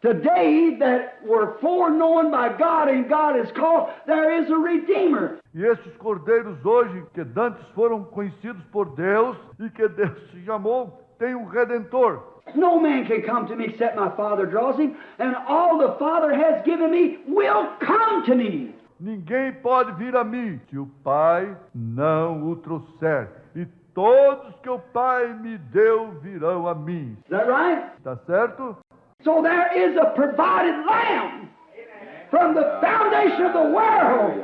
today that were foreknown by God and God has called, there is a Redeemer.
E estes cordeiros hoje, que dantes foram conhecidos por Deus e que Deus se chamou, tem um Redentor.
No man can come to me except my Father draws him, and all the Father has given me will come to me.
Ninguém pode vir a mim se o Pai não o trouxer. E todos que o Pai me deu virão a mim.
Is that right?
Está certo?
So there is a provided lamb from the foundation of the world,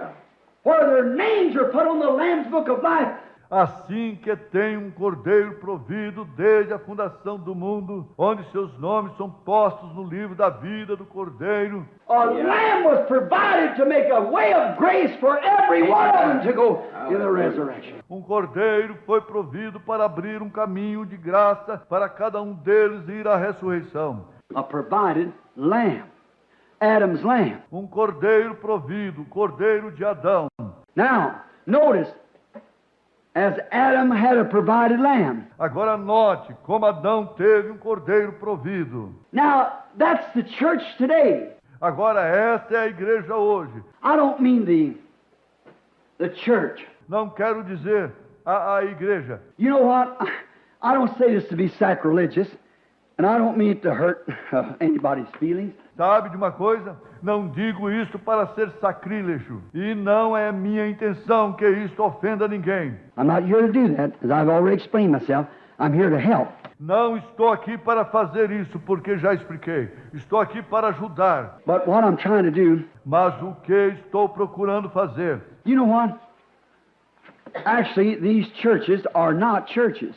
where their names are put on the Lamb's Book of Life.
Assim que tem um cordeiro provido desde a fundação do mundo, onde seus nomes são postos no livro da vida do cordeiro.
A lamb was provided to make a way of grace for every one of them to go in the resurrection.
Um cordeiro foi provido para abrir um caminho de graça para cada um deles ir à ressurreição.
A provided lamb. Adam's lamb.
Um cordeiro provido, o cordeiro de Adão.
Now, notice, as Adam had a provided lamb.
Agora note como Adão teve um cordeiro provido.
Now, that's the church today.
Agora essa é a igreja hoje.
I don't mean the church.
Não quero dizer a igreja.
You know what? I don't say this to be sacrilegious, and I don't mean it to hurt anybody's feelings.
Sabe de uma coisa? Não digo isto para ser sacrílego. E não é minha intenção que isto ofenda ninguém.
I'm not here to do that, as I've already explained myself. I'm here to help.
Não estou aqui para fazer isso, porque já expliquei. Estou aqui para ajudar.
But what I'm trying to do,
Mas o que estou procurando fazer?
you know what? Actually, these churches are not churches.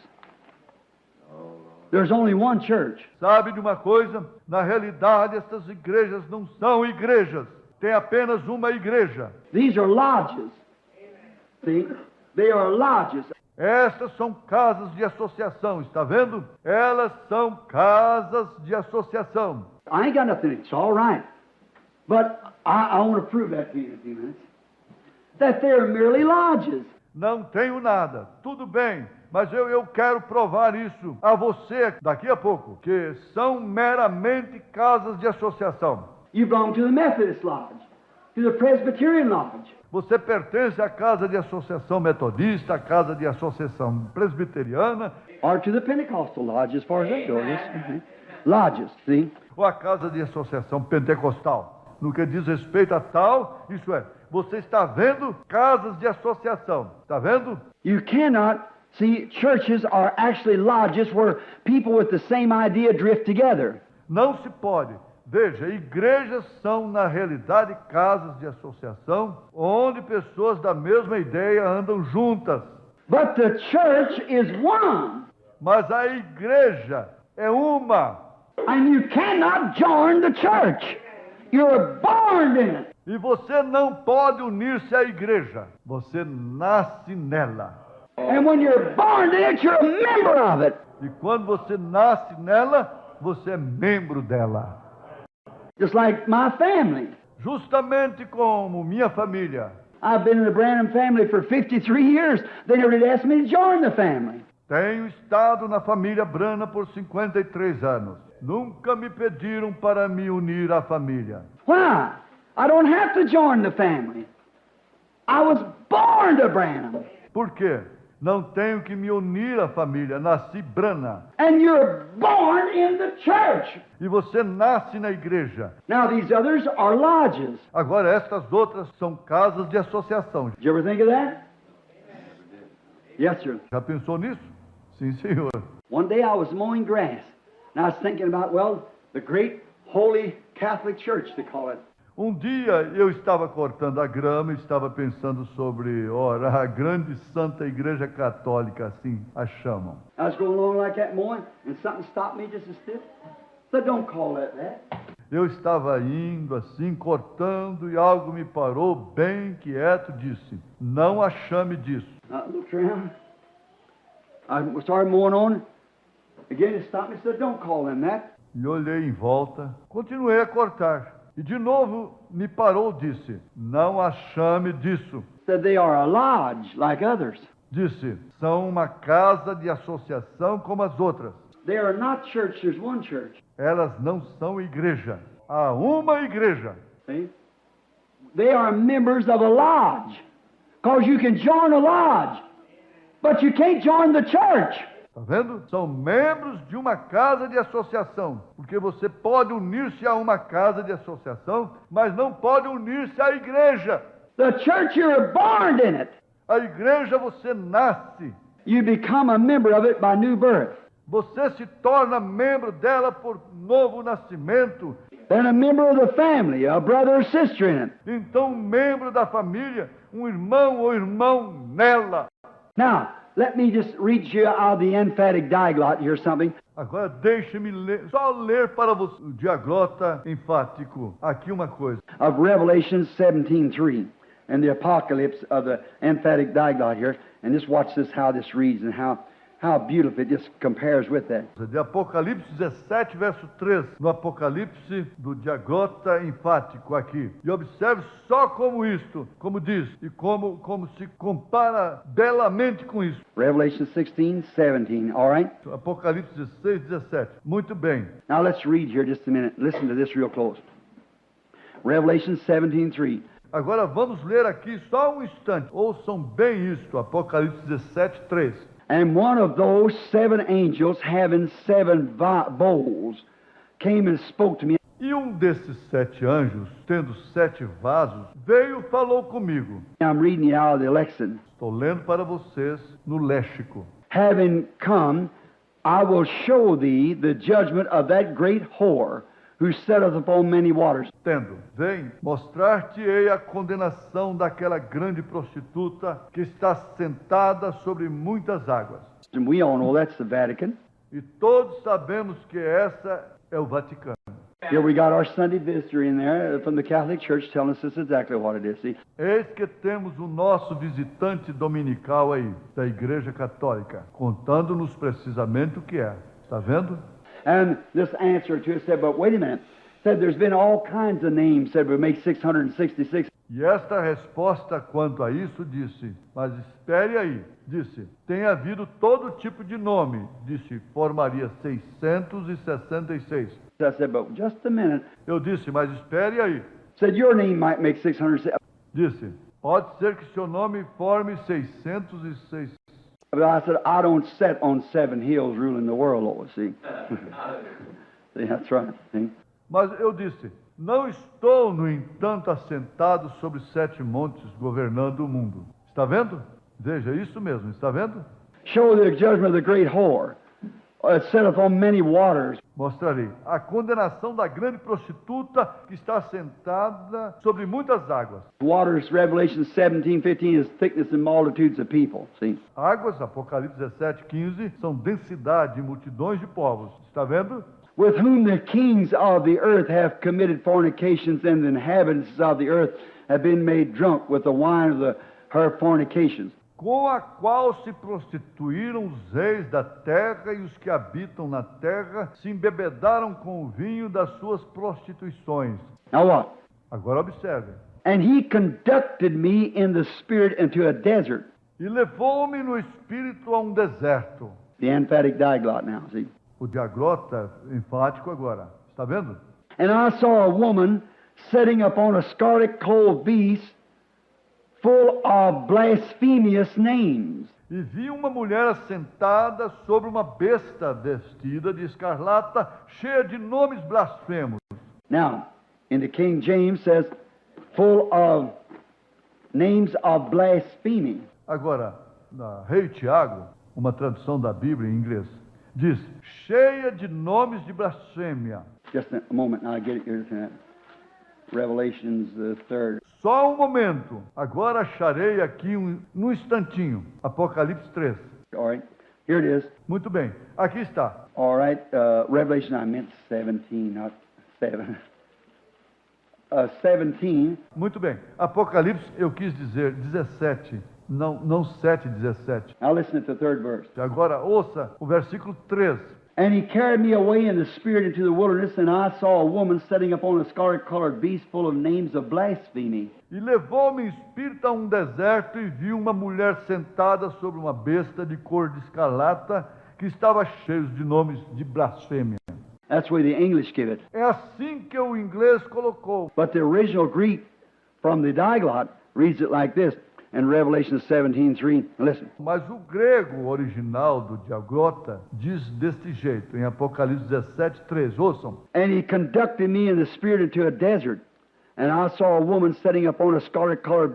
There's only one church.
Sabe de uma coisa? Na realidade, essas igrejas não são igrejas. Tem apenas uma igreja.
These are lodges. See? They are lodges.
Estas são casas de associação, está vendo? Elas são casas de associação.
I ain't got nothing. It's all right. But I want to prove that to you in a few minutes. That they're merely lodges.
Não tenho nada. Tudo bem. Mas eu quero provar isso a você daqui a pouco, que são meramente casas de associação.
You belong to the Methodist Lodge, to the Presbyterian Lodge.
Você pertence à casa de associação metodista, à casa de associação presbiteriana,
Or to the Pentecostal Lodge, as far as that goes. Yes. Lodges, see?
ou à casa de associação pentecostal. No que diz respeito a tal, isso é, você está vendo casas de associação, está vendo?
You cannot, see, churches are actually lodges where people with the same idea drift together.
Não se pode. Veja, igrejas são, na realidade, casas de associação, onde pessoas da mesma ideia andam juntas.
But the church is one.
Mas a igreja é uma.
And you cannot join the church. You're born in it.
E você não pode unir-se à igreja. Você nasce nela.
And when you're born in it, you're a member of it.
E quando você nasce nela, você é membro dela.
Just like my family.
Justamente como minha família.
I've been in the Branham family for 53 years. They never did ask me to join the family.
Tenho estado na família Branham por 53 anos. Nunca me pediram para me unir à família.
Why? I don't have to join the family. I was born to Branham.
Por quê? Não tenho que me unir à família. Nasci Branham.
And you're born in the church.
E você nasce na igreja.
Now these others are lodges.
Agora, estas outras são casas de associação.
Did you ever think of that? Yes, sir.
Já pensou nisso? Sim, senhor.
One day I was mowing grass, and I was thinking about, well, the great holy Catholic Church, they call it.
Um dia eu estava cortando a grama e estava pensando sobre, ora, a grande santa igreja católica, assim a chamam.
I was going along like that mowing, and something stopped me just as stiff. Said, don't call that that.
Eu estava indo assim, cortando, e algo me parou bem quieto, disse, não a chame disso.
I looked around. I started mowing on. Again, it stopped me and said, don't call them that.
E olhei em volta, continuei a cortar. E de novo me parou, disse, não a chame disso.
Said they are a lodge like others.
Disse, são uma casa de associação como as outras.
They are not church, there's one church.
Elas não são igreja. Há uma igreja.
See? They are members of a lodge. Because you can join a lodge, but you can't join the church.
Está vendo? São membros de uma casa de associação. Porque você pode unir-se a uma casa de associação, mas não pode unir-se à igreja.
The church, you're born in it.
A igreja você nasce.
You become a member of it by new birth.
Você se torna membro dela por novo nascimento.
Then a member of the family, a brother or sister in it.
Então, membro da família, um irmão ou irmão nela.
Now, let me just read you out of the emphatic diglot here something.
Agora deixe-me só ler para você o diaglota enfático. Aqui uma coisa.
Of Revelation 17:3 and the apocalypse of the emphatic diglot here. And just watch this, how this reads and how beautiful it just compares with that.
De Apocalipse 17, verso 3, no Apocalipse do diaglota enfático aqui. E observe só como isto, como diz, e como se compara belamente com isso.
Revelation 16:17, all right?
Apocalipse 16, 17. Muito bem.
Now let's read here just a minute. Listen to this real close. Revelation 17:3.
Agora vamos ler aqui só um instante. Ouçam bem isto, Apocalipse 17, 3.
And one of those seven angels having seven bowls came and spoke to me.
E um desses 7 anjos, tendo 7 vasos, veio e falou comigo.
I'm reading it out of the Lexicon.
Estou lendo para vocês no léxico.
Having come, I will show thee the judgment of that great whore who sitteth upon many waters.
Tendo, vem, mostrar-te-ei a condenação daquela grande prostituta que está sentada sobre muitas águas.
And we all know that's the Vatican.
E todos sabemos que essa é o Vaticano.
Here we got our Sunday visitor in there from the Catholic Church telling us this is exactly what it is. See?
Eis que temos o nosso visitante dominical aí, da Igreja Católica, contando-nos precisamente o que é. Está vendo?
And this answer to it said, but wait a minute. Said there's been all kinds of names, said we make 666.
E esta resposta quanto a isso disse, mas espere aí, disse, tem havido todo tipo de nome, disse, formaria 666.
I said, but just a minute.
Eu disse, mas espere aí.
Said your name might make 600.
Disse, pode ser que seu nome forme 606.
But I said, I don't sit on 7 hills ruling the world, Lord, see? See, that's right. See?
Mas eu disse, não estou, no entanto, assentado sobre 7 montes governando o mundo. Está vendo? Veja, isso mesmo, está vendo?
Show the judgment of the great whore. It sitteth on many waters.
Mostrarei a condenação da grande prostituta que está sentada sobre muitas águas.
Waters, Revelation 17:15 is thickness and multitudes of people. See?
Águas, Apocalipse 17, 15, são densidade e multidões de povos. Está vendo?
With whom the kings of the earth have committed fornications, and the inhabitants of the earth have been made drunk with the wine of her fornications.
Com a qual se prostituíram os reis da terra e os que habitam na terra se embebedaram com o vinho das suas prostituições.
Now what?
Agora observe.
And he conducted me in the spirit into a desert.
E levou-me no espírito a um deserto.
The emphatic diglot now, see?
O diaglota enfático agora. Está vendo?
And I saw a woman sitting upon a scarlet-clothed beast full of blasphemous names.
E vi uma mulher assentada sobre uma besta vestida de escarlata, cheia de nomes blasfemos.
Now, in the King James says, full of names of blasphemy.
Agora, na Rei Tiago, uma tradução da Bíblia em inglês, diz, cheia de nomes de blasfêmia.
Just a moment, now I get it here tonight. Revelations the 3rd.
Só um momento. Agora acharei aqui num instantinho. Apocalipse 3.
All right, here it is.
Muito bem. Aqui está.
All right, Revelation, I meant 17, not 7. 17.
Muito bem. Apocalipse, eu quis dizer 17. Não 7, 17.
Now listen to the 3rd verse.
Agora ouça o versículo 3.
And he carried me away in the spirit into the wilderness, and I saw a woman sitting upon a scarlet-colored beast full of names of blasphemy.
E levou-me em espírito a um deserto e vi uma mulher sentada sobre uma besta de cor de escarlata que estava cheia de nomes de blasfêmia.
That's the way the English give it.
É assim que o inglês colocou.
But the original Greek from the Diglot reads it like this in Revelation 17:3. Listen.
Mas o grego original do diaglota diz deste jeito, em Apocalipse 17, 3. Ouçam.
And he conducted me in the spirit into a desert, and I saw a woman sitting upon a scarlet-colored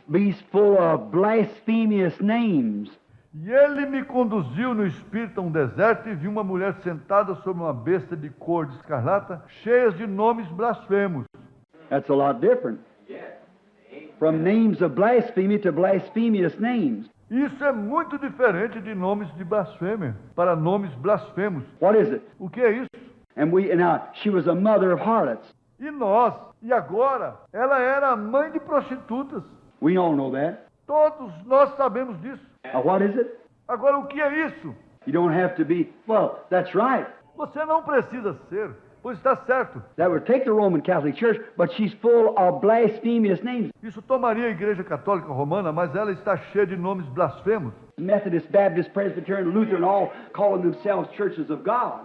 beast full of blasphemous names.
E ele me conduziu no espírito a um deserto e vi uma mulher sentada sobre uma besta de cor de escarlata, cheias de nomes blasfemos.
That's a lot different. From names of blasphemy to blasphemous names.
Isso é muito diferente de nomes de blasfêmia, para nomes blasfemos.
What is it?
O que é isso?
And now, she was a mother of harlots.
E agora, ela era a mãe de prostitutas.
We all know that.
Todos nós sabemos disso.
What is it?
Agora, o que é isso?
You don't have to be, well, that's right.
Você não precisa ser, pois está certo.
That would take the Roman Catholic Church, but she's full of blasphemous names.
Isso tomaria a Igreja Católica Romana, mas ela está cheia de nomes blasfemos.
Methodist, Baptist, Presbyterian, Lutheran, all calling themselves churches of God.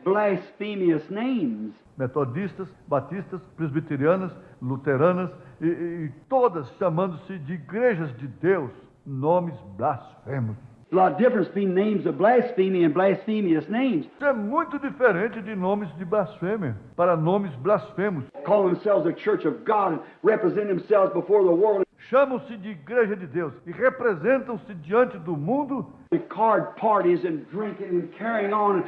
Blasphemous names.
Metodistas, batistas, presbiterianas, luteranas e todas chamando-se de igrejas de Deus, nomes blasfemos.
A lot of difference between names of blasphemy and blasphemous names.
Isso é muito diferente de nomes de blasfêmia para nomes blasfemos.
Call themselves a church of God and represent themselves before the world.
Chamam-se de igreja de Deus e representam-se diante do mundo.
Card parties and drinking and carrying on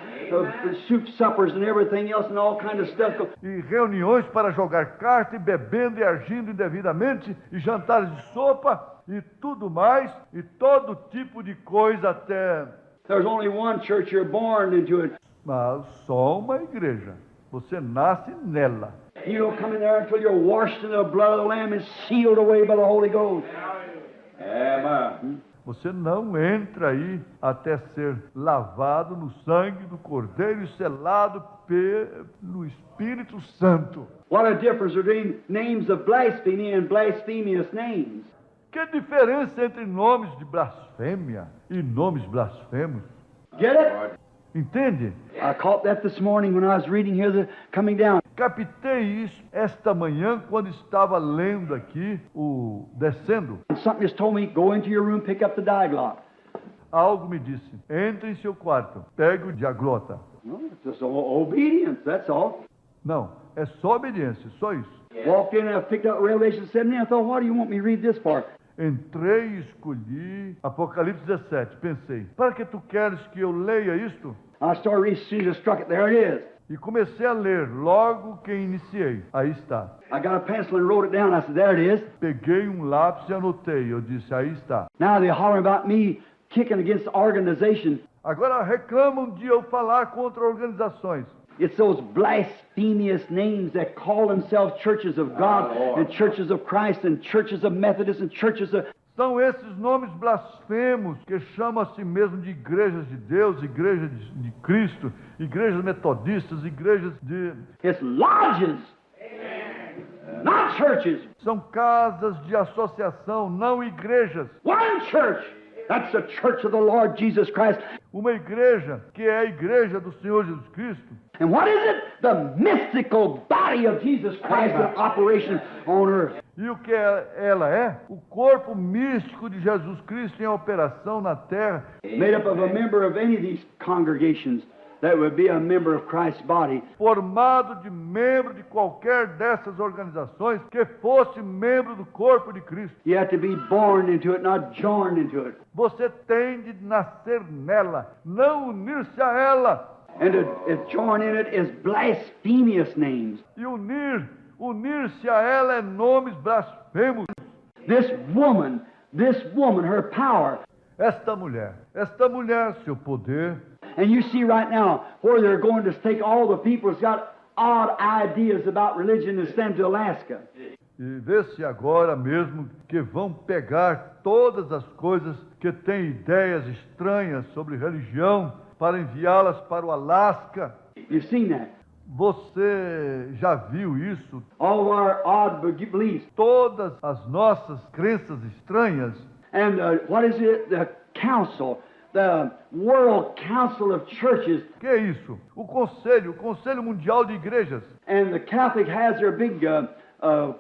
soup suppers and everything else and all kind of stuff.
E reuniões para jogar carta e bebendo e agindo indevidamente e jantares de sopa e tudo mais e todo tipo de coisa até.
There's only one church, you're born into it.
Mas só uma igreja. Você nasce nela.
You don't come in there until you're washed in the blood of the Lamb and sealed away by the Holy Ghost. Amen.
Você não entra aí até ser lavado no sangue do Cordeiro e selado pelo Espírito Santo.
What a difference between names of blasphemy and blasphemous names.
Que diferença entre nomes de blasfêmia e nomes blasfemos?
Get it?
Entende?
I caught that this morning when I was reading here, coming down.
Captei isso esta manhã quando estava lendo aqui o descendo.
Something just told me, go into your room, pick up the diaglot.
Algo me disse, entre em seu quarto, pegue o diaglota.
No, it's just obedience, that's all.
Não, é só obediência, só isso.
Walked in and I picked up Revelation 17 and I thought, why do you want me to read this for?
Entrei e escolhi Apocalipse 17. Pensei, para que tu queres que eu leia isto?
I started reading, as soon as I struck it, there it is.
E comecei a ler logo que iniciei. Aí está.
I got a pencil and wrote it down. I said, there it is.
Peguei lápis e anotei. Eu disse, aí está.
Now they're hollering about me kicking against organization.
Agora reclamam de eu falar contra organizações.
It's those blasphemous names that call themselves churches of God and churches of Christ and churches of Methodists and churches of...
São esses nomes blasfemos que chamam a si mesmo de igrejas de Deus, igrejas de Cristo, igrejas metodistas, igrejas de...
It's lodges, not churches.
São casas de associação, não igrejas.
One church. That's the church of the Lord Jesus Christ.
Uma igreja que é a igreja do Senhor Jesus Cristo.
And what is it? The mystical body of Jesus Christ in operation on earth.
E o que ela é? O corpo místico de Jesus Cristo em operação na terra.
Made up of a member of any of these congregations that would be a member of Christ's body.
Formado de membro de qualquer dessas organizações que fosse membro do corpo de Cristo.
You have to be born into it, not joined into it.
Você tem de nascer nela, não unir-se a ela.
And to join in it is blasphemous names.
E unir-se a ela é nomes blasfemos.
This woman, her power.
Esta mulher, seu poder.
And you see right now where they're going to take all the people who's got odd ideas about religion and send them to Alaska.
E vê-se agora mesmo que vão pegar todas as coisas que têm ideias estranhas sobre religião para enviá-las para o Alasca.
You've seen that.
Você já viu isso?
All of our odd beliefs.
Todas as nossas crenças estranhas.
And what is it? The council. The World Council of Churches.
Que é isso? O Conselho Mundial de Igrejas.
And the Catholic has their big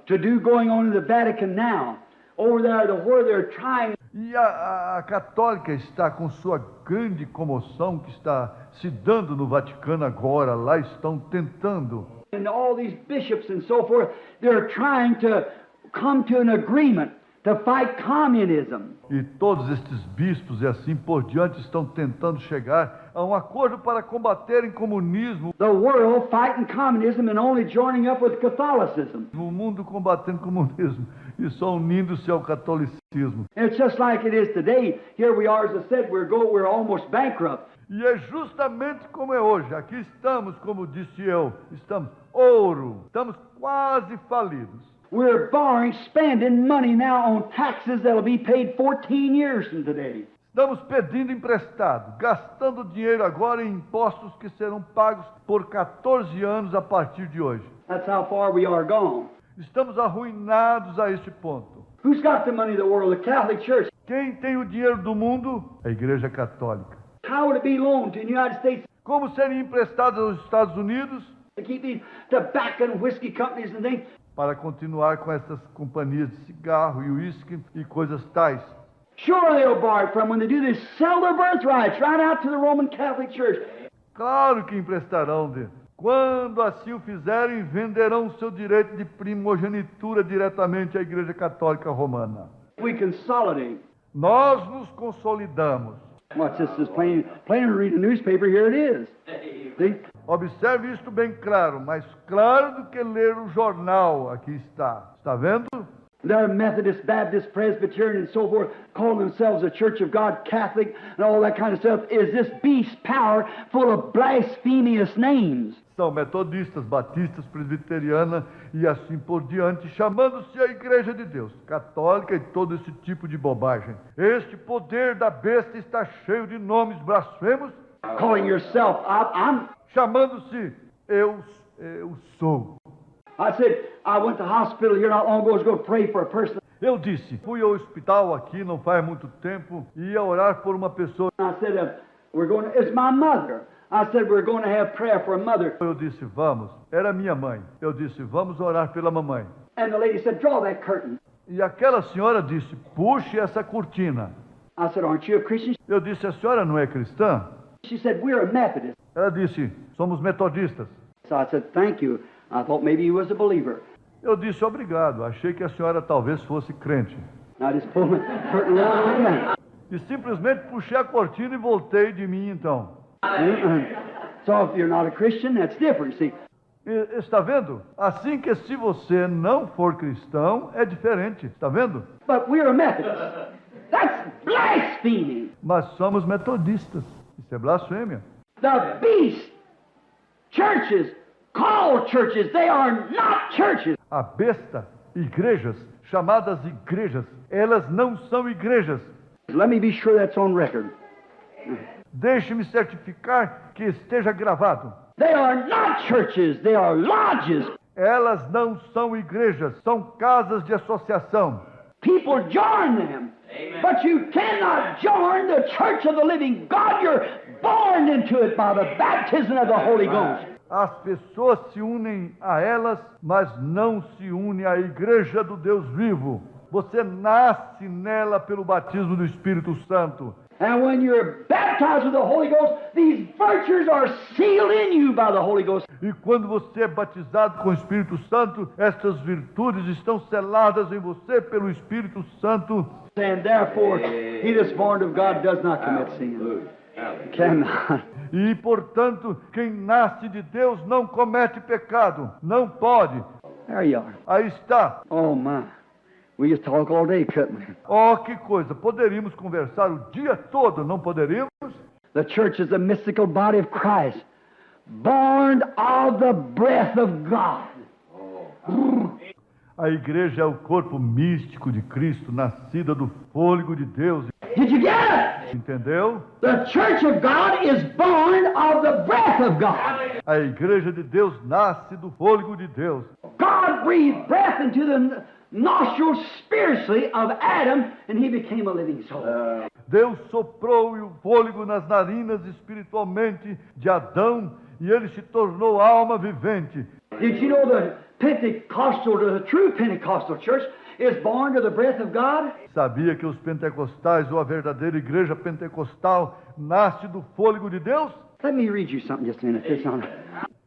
to-do going on in the Vatican now. Over there, where they're trying.
E a católica está com sua grande comoção que está se dando no Vaticano agora. Lá estão tentando.
And all these bishops and so forth, they're trying to come to an agreement to fight communism.
E todos estes bispos e assim por diante estão tentando chegar a um acordo para combaterem comunismo.
The world fighting communism and only joining up with Catholicism.
O mundo combatendo comunismo e só unindo-se ao catolicismo.
And it's just like it is today. Here we are, as I said, we're almost bankrupt.
E é justamente como é hoje. Aqui estamos, como disse eu, estamos ouro, estamos quase falidos.
We're borrowing, spending money now on taxes that'll be paid 14 years from today.
Estamos pedindo emprestado, gastando dinheiro agora em impostos que serão pagos por 14 anos a partir de hoje.
That's how far we are gone.
Estamos arruinados a este ponto.
Who's got the money of the world? The Catholic Church.
Quem tem o dinheiro do mundo? A Igreja Católica.
How would it be loaned to the United States
Como seria emprestado aos Estados Unidos?
to keep these tobacco and whiskey companies and things?
Para continuar com essas companhias de cigarro e uísque e coisas tais.
Sure they'll borrow from when they do this, sell their birthrights right out to the Roman Catholic Church.
Claro que emprestarão de. Quando assim o fizerem, venderão o seu direito de primogenitura diretamente à Igreja Católica Romana.
We consolidate.
Nós nos consolidamos.
Watch this is plain to read a newspaper, here it is. See?
Observe isto bem claro, mais claro do que ler o jornal. Aqui está. Está vendo?
They're Methodist, Baptist, Presbyterian, and so forth, calling themselves a Church of God, Catholic, and all that kind of stuff, is this beast power full of blasphemous names.
São metodistas, batistas, presbiteriana e assim por diante, chamando-se a Igreja de Deus, católica e todo esse tipo de bobagem. Este poder da besta está cheio de nomes blasfemos,
Calling yourself, I'm.
chamando-se eu sou.
I said, I went to the hospital here not long ago to go pray for a person.
Eu disse, fui ao hospital aqui não faz muito tempo e ia orar por uma pessoa.
I said, it's my mother. I said, we're going to have prayer for a mother.
Eu disse, vamos. Era minha mãe. Eu disse, vamos orar pela mamãe.
And the lady said, draw that curtain.
E aquela senhora disse, puxe essa cortina.
I said, aren't you a Christian?
Eu disse, a senhora não é cristã?
She said, we're a Methodist.
Ela disse, somos metodistas.
So I said, thank you. I thought maybe you was a believer.
Eu disse, obrigado. Achei que a senhora talvez fosse crente.
I just pulled the curtain around again.
E simplesmente puxei a cortina e voltei de mim então.
So if you're not a Christian, that's different. See,
E, está vendo? Assim que se você não for cristão, é diferente. Está vendo?
but we're a Methodist. That's blasphemy.
Mas somos metodistas. Isso é blasfêmia.
The beast churches, called churches, they are not churches.
A besta, igrejas, chamadas igrejas, elas não são igrejas.
Let me be sure that's on record.
Deixe-me certificar que esteja gravado.
They are not churches, they are lodges.
Elas não são igrejas, são casas de associação.
People join them. But you cannot join the church of the living God. You're born into it by the baptism of the Holy Ghost.
As pessoas se unem a elas, mas não se unem à igreja do Deus vivo. Você nasce nela pelo batismo do Espírito Santo.
And when you're baptized with the Holy Ghost, these virtues are sealed in you by the Holy Ghost.
E quando você é batizado com o Espírito Santo, estas virtudes estão seladas em você pelo Espírito Santo.
And therefore, he that's born of God does not commit sin. Cannot.
E, portanto, quem nasce de Deus não comete pecado. Não pode.
There you are.
Aí está.
Oh my. We just talk all day, couldn't we?
Oh, que coisa. Poderíamos conversar o dia todo, não poderíamos?
The church is a mystical body of Christ, born of the breath of God.
A igreja é o corpo místico de Cristo, nascida do fôlego de Deus.
Did you get it?
Entendeu?
The church of God is born of the breath of God.
A igreja de Deus nasce do fôlego de Deus.
God breathed breath into the nostrils spiritually of Adam, and he became a living soul.
Deus soprou o fôlego nas narinas espiritualmente de Adão e ele se tornou alma vivente.
Did you know the Pentecostal, the true Pentecostal church, is born to the breath of God?
Sabia que os pentecostais ou a verdadeira igreja pentecostal nasce do fôlego de Deus?
Let me read you something just a minute. This on.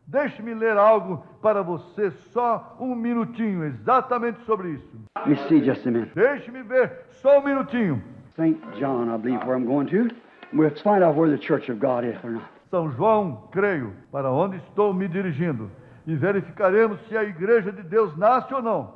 Deixe-me ler algo para você, só um minutinho, exatamente sobre isso.
Let me see just a minute.
Deixe-me ver, só um minutinho.
St. John, I believe, where I'm going to. We'll find out where the Church of God is or not.
São João, creio, para onde estou me dirigindo. E verificaremos se a igreja de Deus nasce ou não.